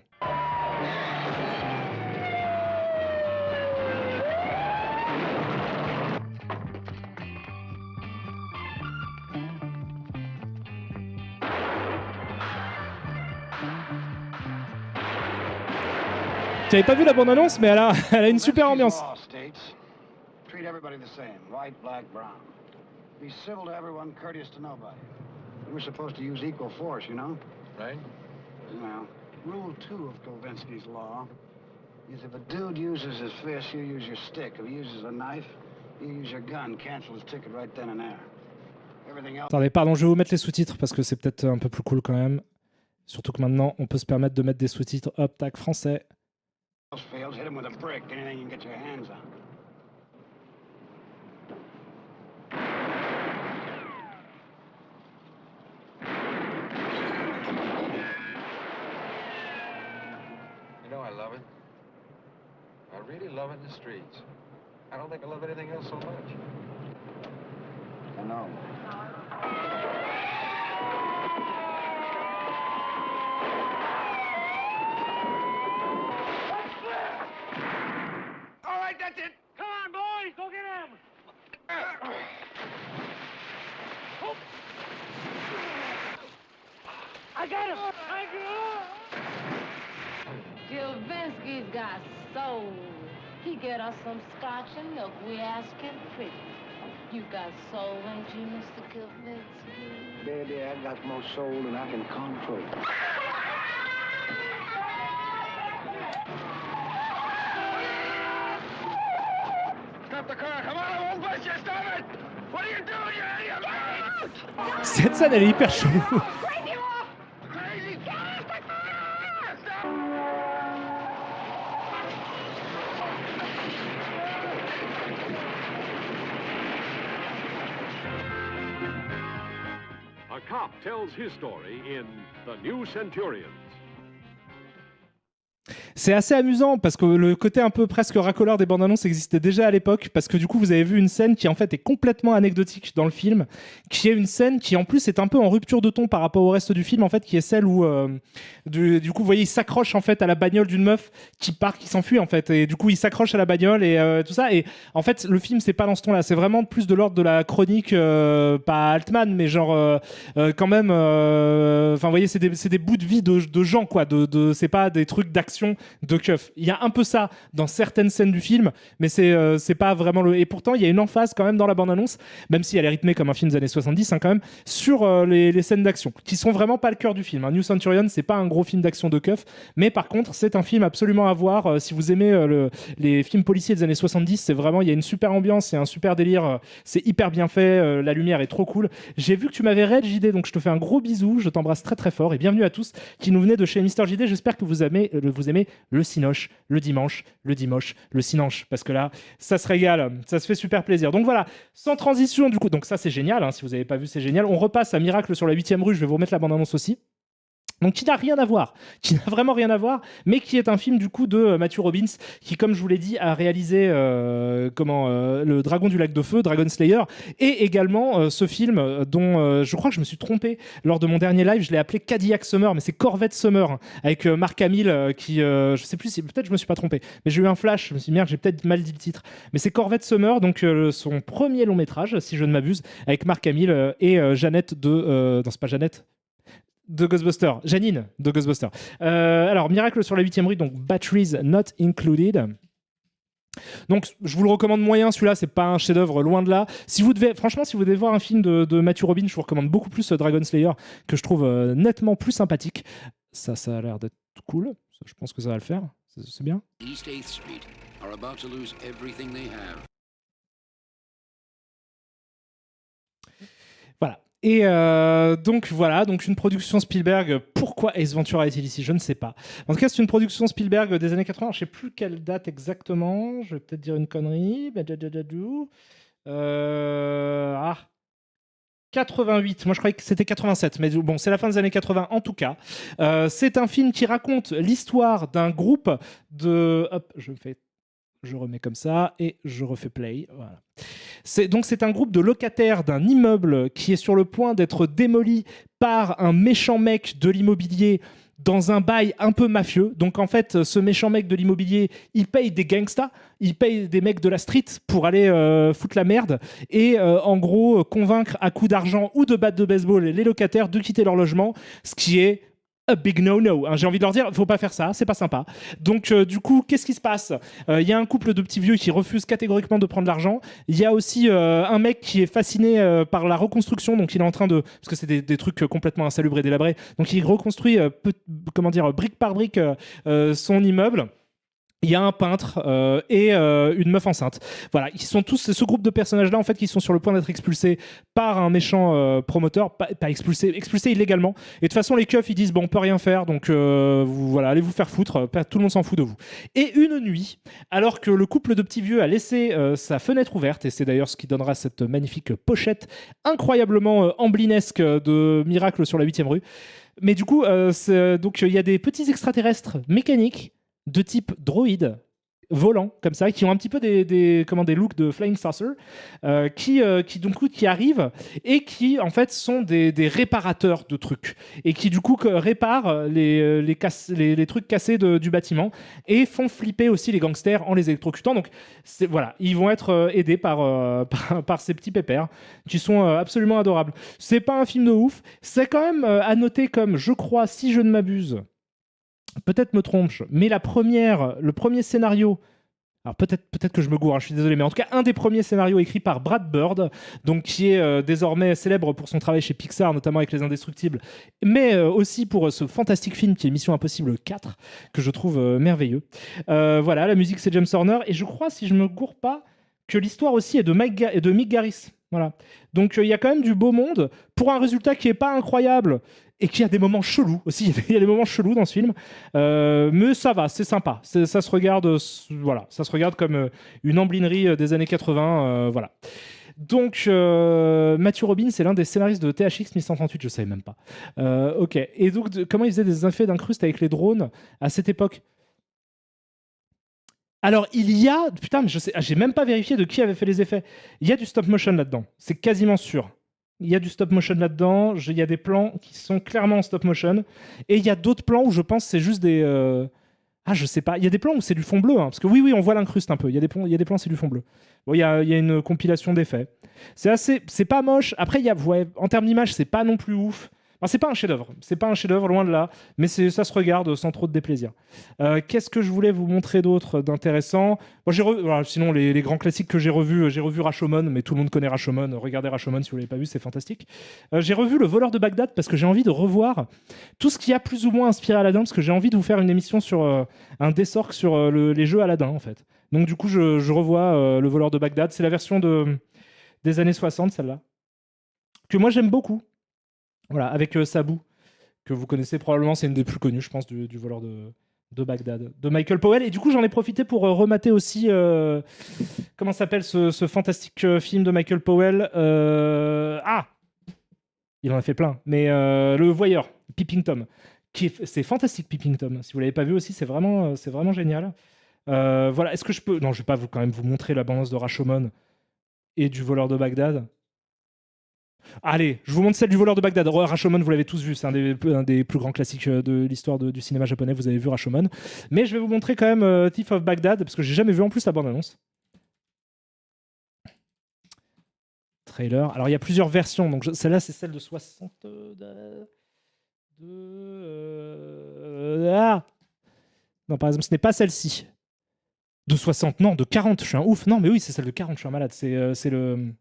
Tu n'avais pas vu la bande-annonce, mais elle a une super ambiance. Treat everybody the same, white, black, brown. Be civil to everyone, courteous to nobody. We're supposed to use equal force, you know? Right? Well, rule 2 of Kovinsky's law is if a dude uses his fist, you use your stick. If he uses a knife, you use your gun. Cancel his ticket right then and there. Everything else... Attendez, pardon, je vais vous mettre les sous-titres parce que c'est peut-être un peu plus cool quand même. Surtout que maintenant, on peut se permettre de mettre des sous-titres. Hop, tac, français. Fails, hit him with a brick, anything you can get your hands on. You know I love it. I really love it in the streets. I don't think I love anything else so much. I know. That's it! Come on, boys! Go get him! I got him! Kovinsky's got soul. He get us some scotch and milk. We ask him pretty. You got soul, ain't you, Mr. Kovinsky? Baby, I got more soul than I can control. Stop the car! Come on, I won't bust you! Stop it! What are you doing, you idiot? Cette scène, elle est hyper chelou. Crazy! Get off the car! Stop! A cop tells his story in The New Centurions. C'est assez amusant parce que le côté un peu presque racoleur des bandes annonces existait déjà à l'époque parce que du coup vous avez vu une scène qui en fait est complètement anecdotique dans le film, qui est une scène qui en plus est un peu en rupture de ton par rapport au reste du film en fait, qui est celle où du coup vous voyez il s'accroche en fait à la bagnole d'une meuf qui part, qui s'enfuit en fait, et du coup il s'accroche à la bagnole et tout ça, et en fait le film c'est pas dans ce ton là, c'est vraiment plus de l'ordre de la chronique, pas Altman mais genre quand même enfin vous voyez c'est des bouts de vie de gens quoi, c'est pas des trucs d'action de keuf. Il y a un peu ça dans certaines scènes du film, mais c'est pas vraiment le... Et pourtant, il y a une emphase quand même dans la bande-annonce, même si elle est rythmée comme un film des années 70, hein, quand même, sur les scènes d'action, qui sont vraiment pas le cœur du film. New Centurion, c'est pas un gros film d'action de keuf, mais par contre, c'est un film absolument à voir. Si vous aimez les films policiers des années 70, c'est vraiment... Il y a une super ambiance, il y a un super délire, c'est hyper bien fait, la lumière est trop cool. J'ai vu que tu m'avais raid, JD, donc je te fais un gros bisou, je t'embrasse très très fort, et bienvenue à tous qui nous venaient de chez Mister JD. J'espère que vous aimez le cinoche, le dimanche, le sinanche, parce que là, ça se régale, ça se fait super plaisir. Donc voilà, sans transition du coup, donc ça c'est génial, hein, si vous n'avez pas vu c'est génial. On repasse à Miracle sur la 8e rue, je vais vous remettre la bande-annonce aussi. Donc qui n'a rien à voir, qui n'a vraiment rien à voir, mais qui est un film du coup de Matthew Robbins, qui comme je vous l'ai dit a réalisé le Dragon du lac de feu, Dragon Slayer, et également ce film dont je crois que je me suis trompé lors de mon dernier live, je l'ai appelé Cadillac Summer, mais c'est Corvette Summer, avec Mark Hamill qui, je sais plus, peut-être je me suis pas trompé, mais j'ai eu un flash, je me suis dit merde, j'ai peut-être mal dit le titre, mais c'est Corvette Summer, donc son premier long métrage, si je ne m'abuse, avec Mark Hamill et Jeannette de... non, c'est pas Jeannette, de Ghostbusters, Janine de Ghostbusters. Alors, Miracle sur la 8e rue, donc Batteries Not Included. Donc, je vous le recommande moyen, celui-là, c'est pas un chef-d'œuvre, loin de là. Si vous devez voir un film de Matthew Robbins, je vous recommande beaucoup plus Dragon Slayer, que je trouve nettement plus sympathique. Ça a l'air d'être cool. Je pense que ça va le faire. C'est bien. East 8th Street are about to lose everything they have. Voilà. Et donc voilà, donc une production Spielberg. Pourquoi Ace Ventura est-il ici? Je ne sais pas. En tout cas, c'est une production Spielberg des années 80. Je ne sais plus quelle date exactement. Je vais peut-être dire une connerie. 88. Moi, je croyais que c'était 87. Mais bon, c'est la fin des années 80 en tout cas. C'est un film qui raconte l'histoire d'un groupe de... Hop, je remets comme ça et je refais play. Voilà. C'est un groupe de locataires d'un immeuble qui est sur le point d'être démoli par un méchant mec de l'immobilier dans un bail un peu mafieux. Donc en fait, ce méchant mec de l'immobilier, il paye des gangsters, il paye des mecs de la street pour aller foutre la merde et en gros convaincre à coups d'argent ou de batte de baseball les locataires de quitter leur logement, ce qui est a big no-no. J'ai envie de leur dire, il faut pas faire ça, c'est pas sympa. Donc du coup, qu'est-ce qui se passe? Il y a un couple de petits vieux qui refusent catégoriquement de prendre l'argent. Il y a aussi un mec qui est fasciné par la reconstruction, donc il est en train de... Parce que c'est des trucs complètement insalubres et délabrés. Donc il reconstruit, brique par brique son immeuble. Il y a un peintre et une meuf enceinte. Voilà, ils sont tous ce groupe de personnages-là en fait qui sont sur le point d'être expulsés par un méchant promoteur, pas expulsés illégalement. Et de toute façon, les keufs ils disent bon, on peut rien faire, donc voilà, allez vous faire foutre. Tout le monde s'en fout de vous. Et une nuit, alors que le couple de petits vieux a laissé sa fenêtre ouverte, et c'est d'ailleurs ce qui donnera cette magnifique pochette incroyablement amblinesque de Miracle sur la 8e rue. Mais du coup, donc il y a des petits extraterrestres mécaniques de type droïde volants comme ça, qui ont un petit peu des looks de Flying Saucer, qui arrivent et qui en fait sont des réparateurs de trucs et qui du coup réparent les trucs cassés du bâtiment et font flipper aussi les gangsters en les électrocutant. Donc voilà, ils vont être aidés par ces petits pépères qui sont absolument adorables. C'est pas un film de ouf, c'est quand même à noter comme, je crois, si je ne m'abuse, peut-être me trompe, mais le premier scénario, alors peut-être que je me gourre, je suis désolé, mais en tout cas un des premiers scénarios écrits par Brad Bird, donc qui est désormais célèbre pour son travail chez Pixar, notamment avec Les Indestructibles, mais aussi pour ce fantastique film qui est Mission Impossible 4, que je trouve merveilleux. Voilà, la musique c'est James Horner, et je crois, si je me gourre pas, que l'histoire aussi est de Mick Garris. Voilà. Donc il y a quand même du beau monde pour un résultat qui est pas incroyable et qui a des moments chelous aussi. Il y a des moments chelous dans ce film, mais ça va, c'est sympa. Ça se regarde, voilà, ça se regarde comme une amblinerie des années 80, voilà. Donc Matthew Robbins, c'est l'un des scénaristes de THX 1138, je savais même pas. Ok. Et donc comment il faisait des effets d'incruste avec les drones à cette époque? Alors, il y a... Putain, mais je sais, j'ai même pas vérifié de qui avait fait les effets. Il y a du stop motion là-dedans. C'est quasiment sûr. Il y a du stop motion là-dedans. Il y a des plans qui sont clairement en stop motion. Et il y a d'autres plans où je pense que c'est juste des... Ah, je sais pas. Il y a des plans où c'est du fond bleu. Hein, parce que oui, on voit l'incruste un peu. Il y a des plans, c'est du fond bleu. Bon, il y a une compilation d'effets. C'est pas moche. Après, en termes d'image, c'est pas non plus ouf. Alors, c'est pas un chef-d'œuvre, loin de là, mais ça se regarde sans trop de déplaisir. Qu'est-ce que je voulais vous montrer d'autre d'intéressant? Bon, sinon, les grands classiques que j'ai revu Rashomon, mais tout le monde connaît Rashomon. Regardez Rashomon si vous l'avez pas vu, c'est fantastique. J'ai revu Le Voleur de Bagdad parce que j'ai envie de revoir tout ce qui a plus ou moins inspiré Aladdin, parce que j'ai envie de vous faire une émission sur un dessorque sur les jeux Aladdin, en fait. Donc du coup, je revois Le Voleur de Bagdad. C'est la version des années 60, celle-là, que moi j'aime beaucoup. Voilà, avec Sabou, que vous connaissez probablement, c'est une des plus connues, je pense, du voleur de Bagdad, de Michael Powell. Et du coup, j'en ai profité pour remater aussi, comment s'appelle ce fantastique film de Michael Powell? Il en a fait plein, mais Le Voyeur, Peeping Tom, C'est fantastique, Peeping Tom. Si vous l'avez pas vu aussi, c'est vraiment génial. Voilà, est-ce que je peux... Non, je vais pas quand même vous montrer la bande-annonce de Rashomon et du voleur de Bagdad. Allez, je vous montre celle du voleur de Bagdad. Rashomon, vous l'avez tous vu, c'est un des plus grands classiques de l'histoire du cinéma japonais. Vous avez vu Rashomon. Mais je vais vous montrer quand même Thief of Bagdad, parce que j'ai jamais vu en plus la bande-annonce. Trailer. Alors, il y a plusieurs versions. Donc, celle-là, c'est celle de 60... Non, par exemple, ce n'est pas celle-ci. De 60, non, de 40, je suis un ouf. Non, mais oui, c'est celle de 40, je suis un malade. C'est le...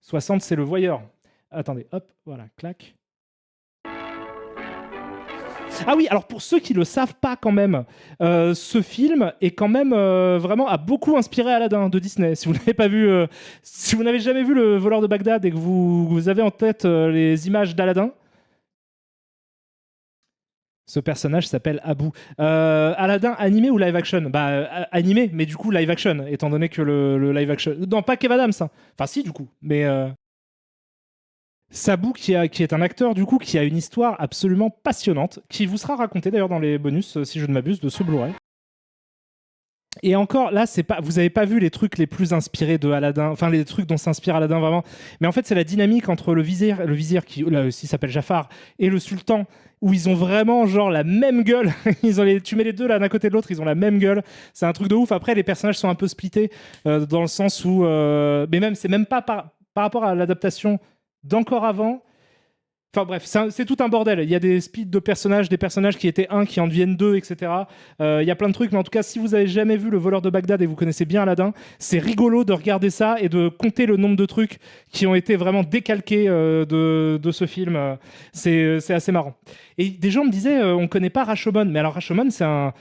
60, c'est le voyeur. Attendez, hop, voilà, clac. Ah oui, alors pour ceux qui ne le savent pas quand même, ce film est quand même vraiment a beaucoup inspiré Aladdin de Disney. Si vous n'avez pas vu, si vous n'avez jamais vu Le voleur de Bagdad et que vous avez en tête les images d'Aladdin, ce personnage s'appelle Abu. Aladdin animé ou live action? Animé, mais du coup live action, étant donné que le live action... Non, pas Kev Adams, hein. Enfin si, du coup, mais... Abu qui est un acteur, du coup, qui a une histoire absolument passionnante, qui vous sera racontée d'ailleurs dans les bonus, si je ne m'abuse, de ce Blu-ray. Et encore, là, vous n'avez pas vu les trucs les plus inspirés de Aladdin, enfin les trucs dont s'inspire Aladdin vraiment, mais en fait c'est la dynamique entre le vizir qui là aussi s'appelle Jafar, et le sultan, où ils ont vraiment genre la même gueule. Tu mets les deux là d'un côté de l'autre, ils ont la même gueule. C'est un truc de ouf. Après, les personnages sont un peu splittés dans le sens où, mais même c'est même pas par rapport à l'adaptation d'encore avant. Enfin bref, c'est tout un bordel. Il y a des splits de personnages, des personnages qui étaient un, qui en deviennent deux, etc. Il y a plein de trucs, mais en tout cas, si vous avez jamais vu Le voleur de Bagdad et vous connaissez bien Aladdin, c'est rigolo de regarder ça et de compter le nombre de trucs qui ont été vraiment décalqués de ce film. C'est assez marrant. Et des gens me disaient, on connaît pas Rashomon, mais alors Rashomon, c'est un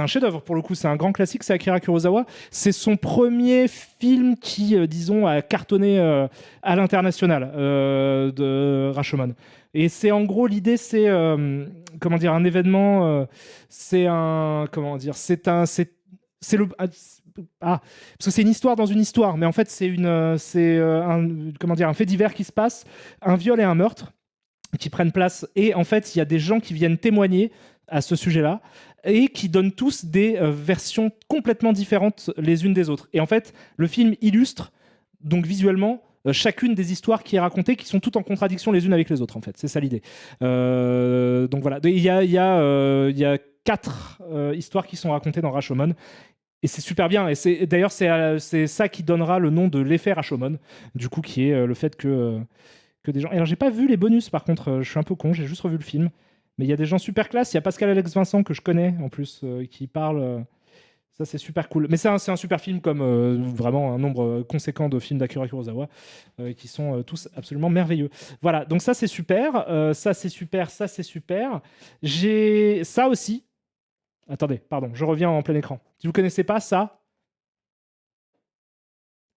chef-d'œuvre pour le coup, c'est un grand classique, c'est Akira Kurosawa. C'est son premier film qui, disons, a cartonné à l'international de Rashomon. Et c'est en gros l'idée, c'est un événement, c'est parce que c'est une histoire dans une histoire, mais en fait c'est un fait divers qui se passe, un viol et un meurtre qui prennent place, et en fait il y a des gens qui viennent témoigner à ce sujet-là et qui donnent tous des versions complètement différentes les unes des autres. Et en fait le film illustre donc visuellement chacune des histoires qui est racontée, qui sont toutes en contradiction les unes avec les autres, en fait. C'est ça l'idée. Donc voilà. Il y a 4 histoires qui sont racontées dans Rashomon. Et c'est super bien. Et d'ailleurs, c'est ça qui donnera le nom de l'effet Rashomon, du coup, qui est le fait que des gens... Et alors, j'ai pas vu les bonus, par contre. Je suis un peu con, j'ai juste revu le film. Mais il y a des gens super classe. Il y a Pascal Alex Vincent, que je connais, en plus, qui parle... Ça, c'est super cool. Mais c'est un super film, comme vraiment un nombre conséquent de films d'Akira Kurosawa, qui sont tous absolument merveilleux. Voilà, donc ça, c'est super. Ça, c'est super. Ça, c'est super. J'ai ça aussi. Attendez, pardon, je reviens en plein écran. Si vous ne connaissez pas ça,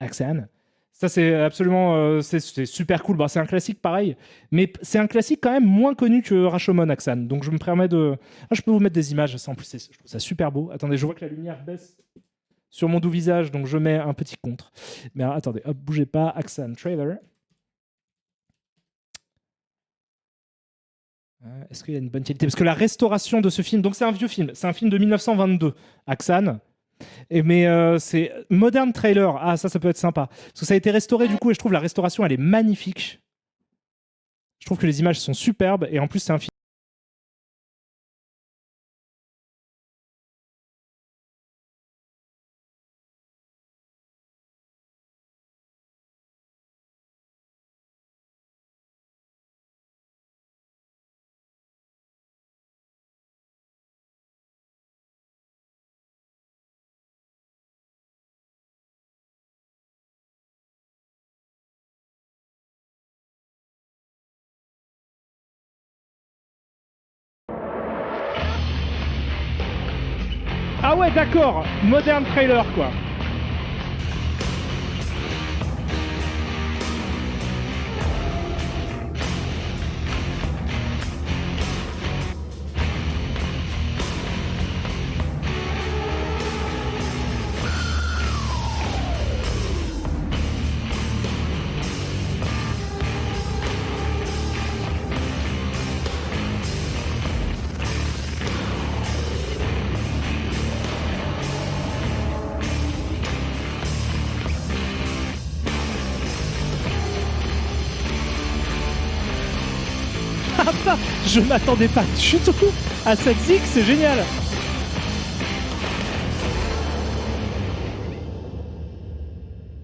Aksan. Ça, c'est absolument... c'est super cool. Bah, c'est un classique pareil, mais c'est un classique quand même moins connu que Rashomon, Aksan. Donc, je me permets de... Ah, je peux vous mettre des images. Ça, en plus, je trouve ça super beau. Attendez, je vois que la lumière baisse sur mon doux visage, donc je mets un petit contre. Mais alors, attendez, hop, bougez pas. Aksan, trailer. Est-ce qu'il y a une bonne qualité? Parce que la restauration de ce film... Donc, c'est un vieux film. C'est un film de 1922, Aksan. Mais c'est Modern Trailer. Ah, ça peut être sympa. Parce que ça a été restauré du coup, et je trouve la restauration, elle est magnifique. Je trouve que les images sont superbes, et en plus, c'est un film. Ah ouais, d'accord, Modern Trailer, quoi. pas, je m'attendais pas du tout à cette zig, c'est génial.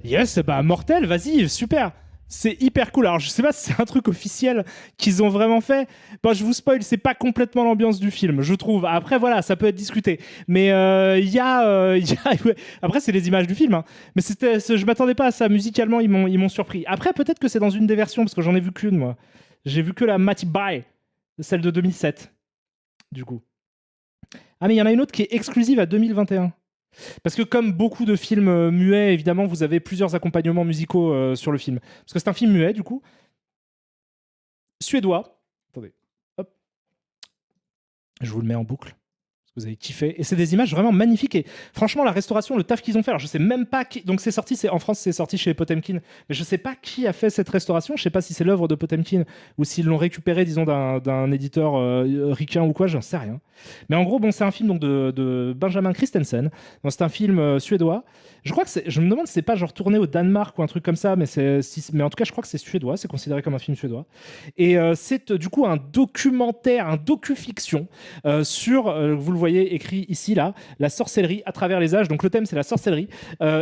Yes, bah mortel, vas-y, super. C'est hyper cool. Alors je sais pas si c'est un truc officiel qu'ils ont vraiment fait. Bon, je vous spoil, c'est pas complètement l'ambiance du film, je trouve. Après voilà, ça peut être discuté. Mais il y a ouais. Après c'est les images du film, hein. Mais je m'attendais pas à ça musicalement, ils m'ont surpris. Après peut-être que c'est dans une des versions parce que j'en ai vu qu'une moi. J'ai vu que la Matty Bye, celle de 2007 du coup. Ah mais il y en a une autre qui est exclusive à 2021. Parce que comme beaucoup de films muets, évidemment, vous avez plusieurs accompagnements musicaux sur le film. Parce que c'est un film muet, du coup. Suédois. Attendez. Hop. Je vous le mets en boucle. Vous avez kiffé. Et c'est des images vraiment magnifiques. Et franchement, la restauration, le taf qu'ils ont fait, alors je sais même pas qui. Donc c'est sorti, en France, c'est sorti chez Potemkin. Mais je sais pas qui a fait cette restauration. Je sais pas si c'est l'œuvre de Potemkin ou s'ils l'ont récupéré, disons, d'un éditeur ricain ou quoi, j'en sais rien. Mais en gros, bon, c'est un film donc, de Benjamin Christensen. Donc, c'est un film suédois. Je crois que je me demande si c'est pas genre tourné au Danemark ou un truc comme ça, mais en tout cas, je crois que c'est suédois. C'est considéré comme un film suédois. Et c'est du coup un documentaire, un docu-fiction sur, vous le voyez écrit ici, là, la sorcellerie à travers les âges. Donc le thème, c'est la sorcellerie.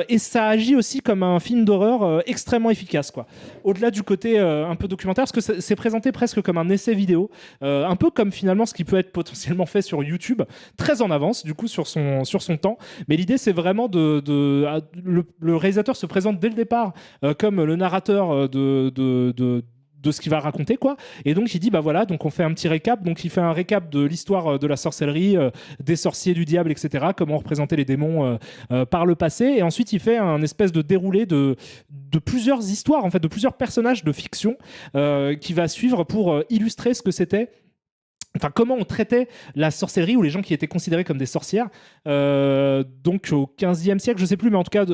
Et ça agit aussi comme un film d'horreur extrêmement efficace, quoi. Au-delà du côté un peu documentaire, parce que c'est présenté presque comme un essai vidéo, un peu comme finalement ce qui peut être potentiellement fait sur YouTube, très en avance, du coup, sur son temps. Mais l'idée, c'est vraiment le réalisateur se présente dès le départ comme le narrateur de ce qu'il va raconter, quoi. Et donc il dit bah voilà, donc on fait un petit récap. Donc il fait un récap de l'histoire de la sorcellerie, des sorciers, du diable, etc., comment on représentait les démons par le passé. Et ensuite il fait un espèce de déroulé de plusieurs histoires, en fait, de plusieurs personnages de fiction qui va suivre pour illustrer ce que c'était. Enfin, comment on traitait la sorcellerie ou les gens qui étaient considérés comme des sorcières, donc au 15e siècle, je sais plus, mais en tout cas,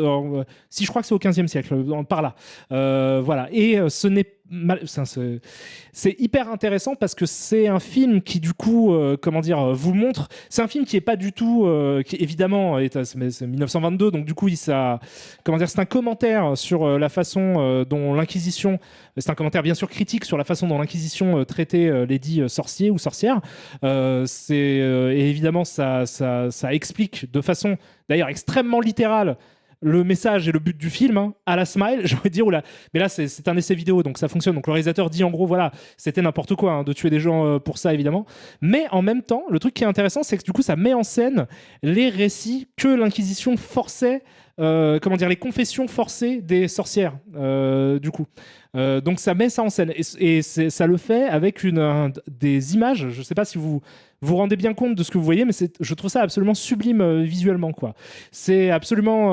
si je crois que c'est au 15e siècle, par là. Voilà. Et ce n'est c'est hyper intéressant parce que c'est un film qui, du coup, comment dire, vous montre. C'est un film qui est pas du tout, qui évidemment, c'est 1922, donc du coup, comment dire, c'est un commentaire sur la façon dont l'Inquisition. C'est un commentaire bien sûr critique sur la façon dont l'Inquisition traitait les dits sorciers ou sorcières. Et évidemment, ça explique de façon d'ailleurs extrêmement littérale le message et le but du film, hein, à la Smile, j'ai envie de dire, mais là c'est un essai vidéo, donc ça fonctionne. Donc le réalisateur dit en gros, voilà, c'était n'importe quoi, hein, de tuer des gens pour ça, évidemment. Mais en même temps, le truc qui est intéressant, c'est que du coup, ça met en scène les récits que l'Inquisition forçait, comment dire, les confessions forcées des sorcières, du coup. Donc ça met ça en scène. Et ça le fait avec des images, je sais pas si vous vous rendez bien compte de ce que vous voyez, mais je trouve ça absolument sublime visuellement, quoi. C'est absolument...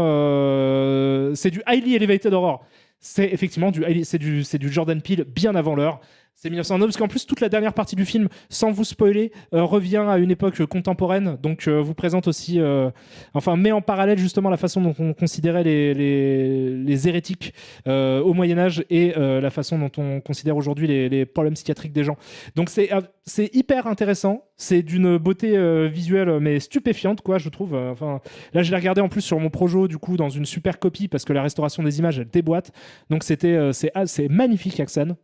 c'est du highly elevated horror. C'est effectivement c'est du Jordan Peele bien avant l'heure. C'est 1909, parce qu'en plus, toute la dernière partie du film, sans vous spoiler, revient à une époque contemporaine, donc vous présente aussi, met en parallèle justement la façon dont on considérait les hérétiques au Moyen-Âge et la façon dont on considère aujourd'hui les problèmes psychiatriques des gens. Donc c'est hyper intéressant, c'est d'une beauté visuelle, mais stupéfiante, quoi, je trouve. Là, je l'ai regardé en plus sur mon Projo, du coup, dans une super copie, parce que la restauration des images, elle déboîte. Donc c'est magnifique, Axan.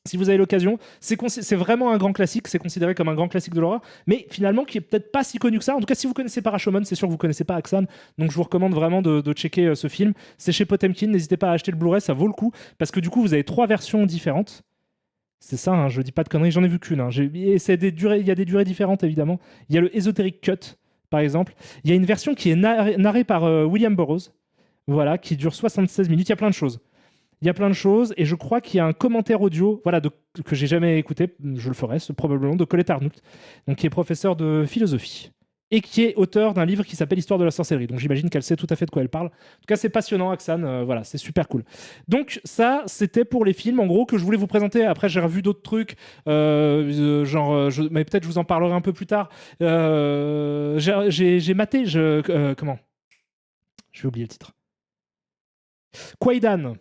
Si vous avez l'occasion, c'est vraiment un grand classique, c'est considéré comme un grand classique de l'horreur, mais finalement qui est peut-être pas si connu que ça. En tout cas, si vous connaissez pas Rashomon, c'est sûr que vous connaissez pas Axan, donc je vous recommande vraiment de checker ce film. C'est chez Potemkin, n'hésitez pas à acheter le Blu-ray, ça vaut le coup, parce que du coup, vous avez 3 versions différentes. C'est ça, hein, je dis pas de conneries, j'en ai vu qu'une. Hein. Il y a des durées différentes, évidemment. Il y a le Esoteric Cut, par exemple. Il y a une version qui est narrée par William Burroughs, voilà, qui dure 76 minutes. Il y a plein de choses. Et je crois qu'il y a un commentaire audio, voilà, que j'ai jamais écouté, je le ferai probablement, de Colette Arnoult, donc qui est professeur de philosophie et qui est auteur d'un livre qui s'appelle Histoire de la sorcellerie. Donc j'imagine qu'elle sait tout à fait de quoi elle parle. En tout cas, c'est passionnant, Axan. Voilà, c'est super cool. Donc ça, c'était pour les films, en gros, que je voulais vous présenter. Après, j'ai revu d'autres trucs, mais peut-être je vous en parlerai un peu plus tard. J'ai maté, comment ? Je vais oublier le titre. Kwaidan.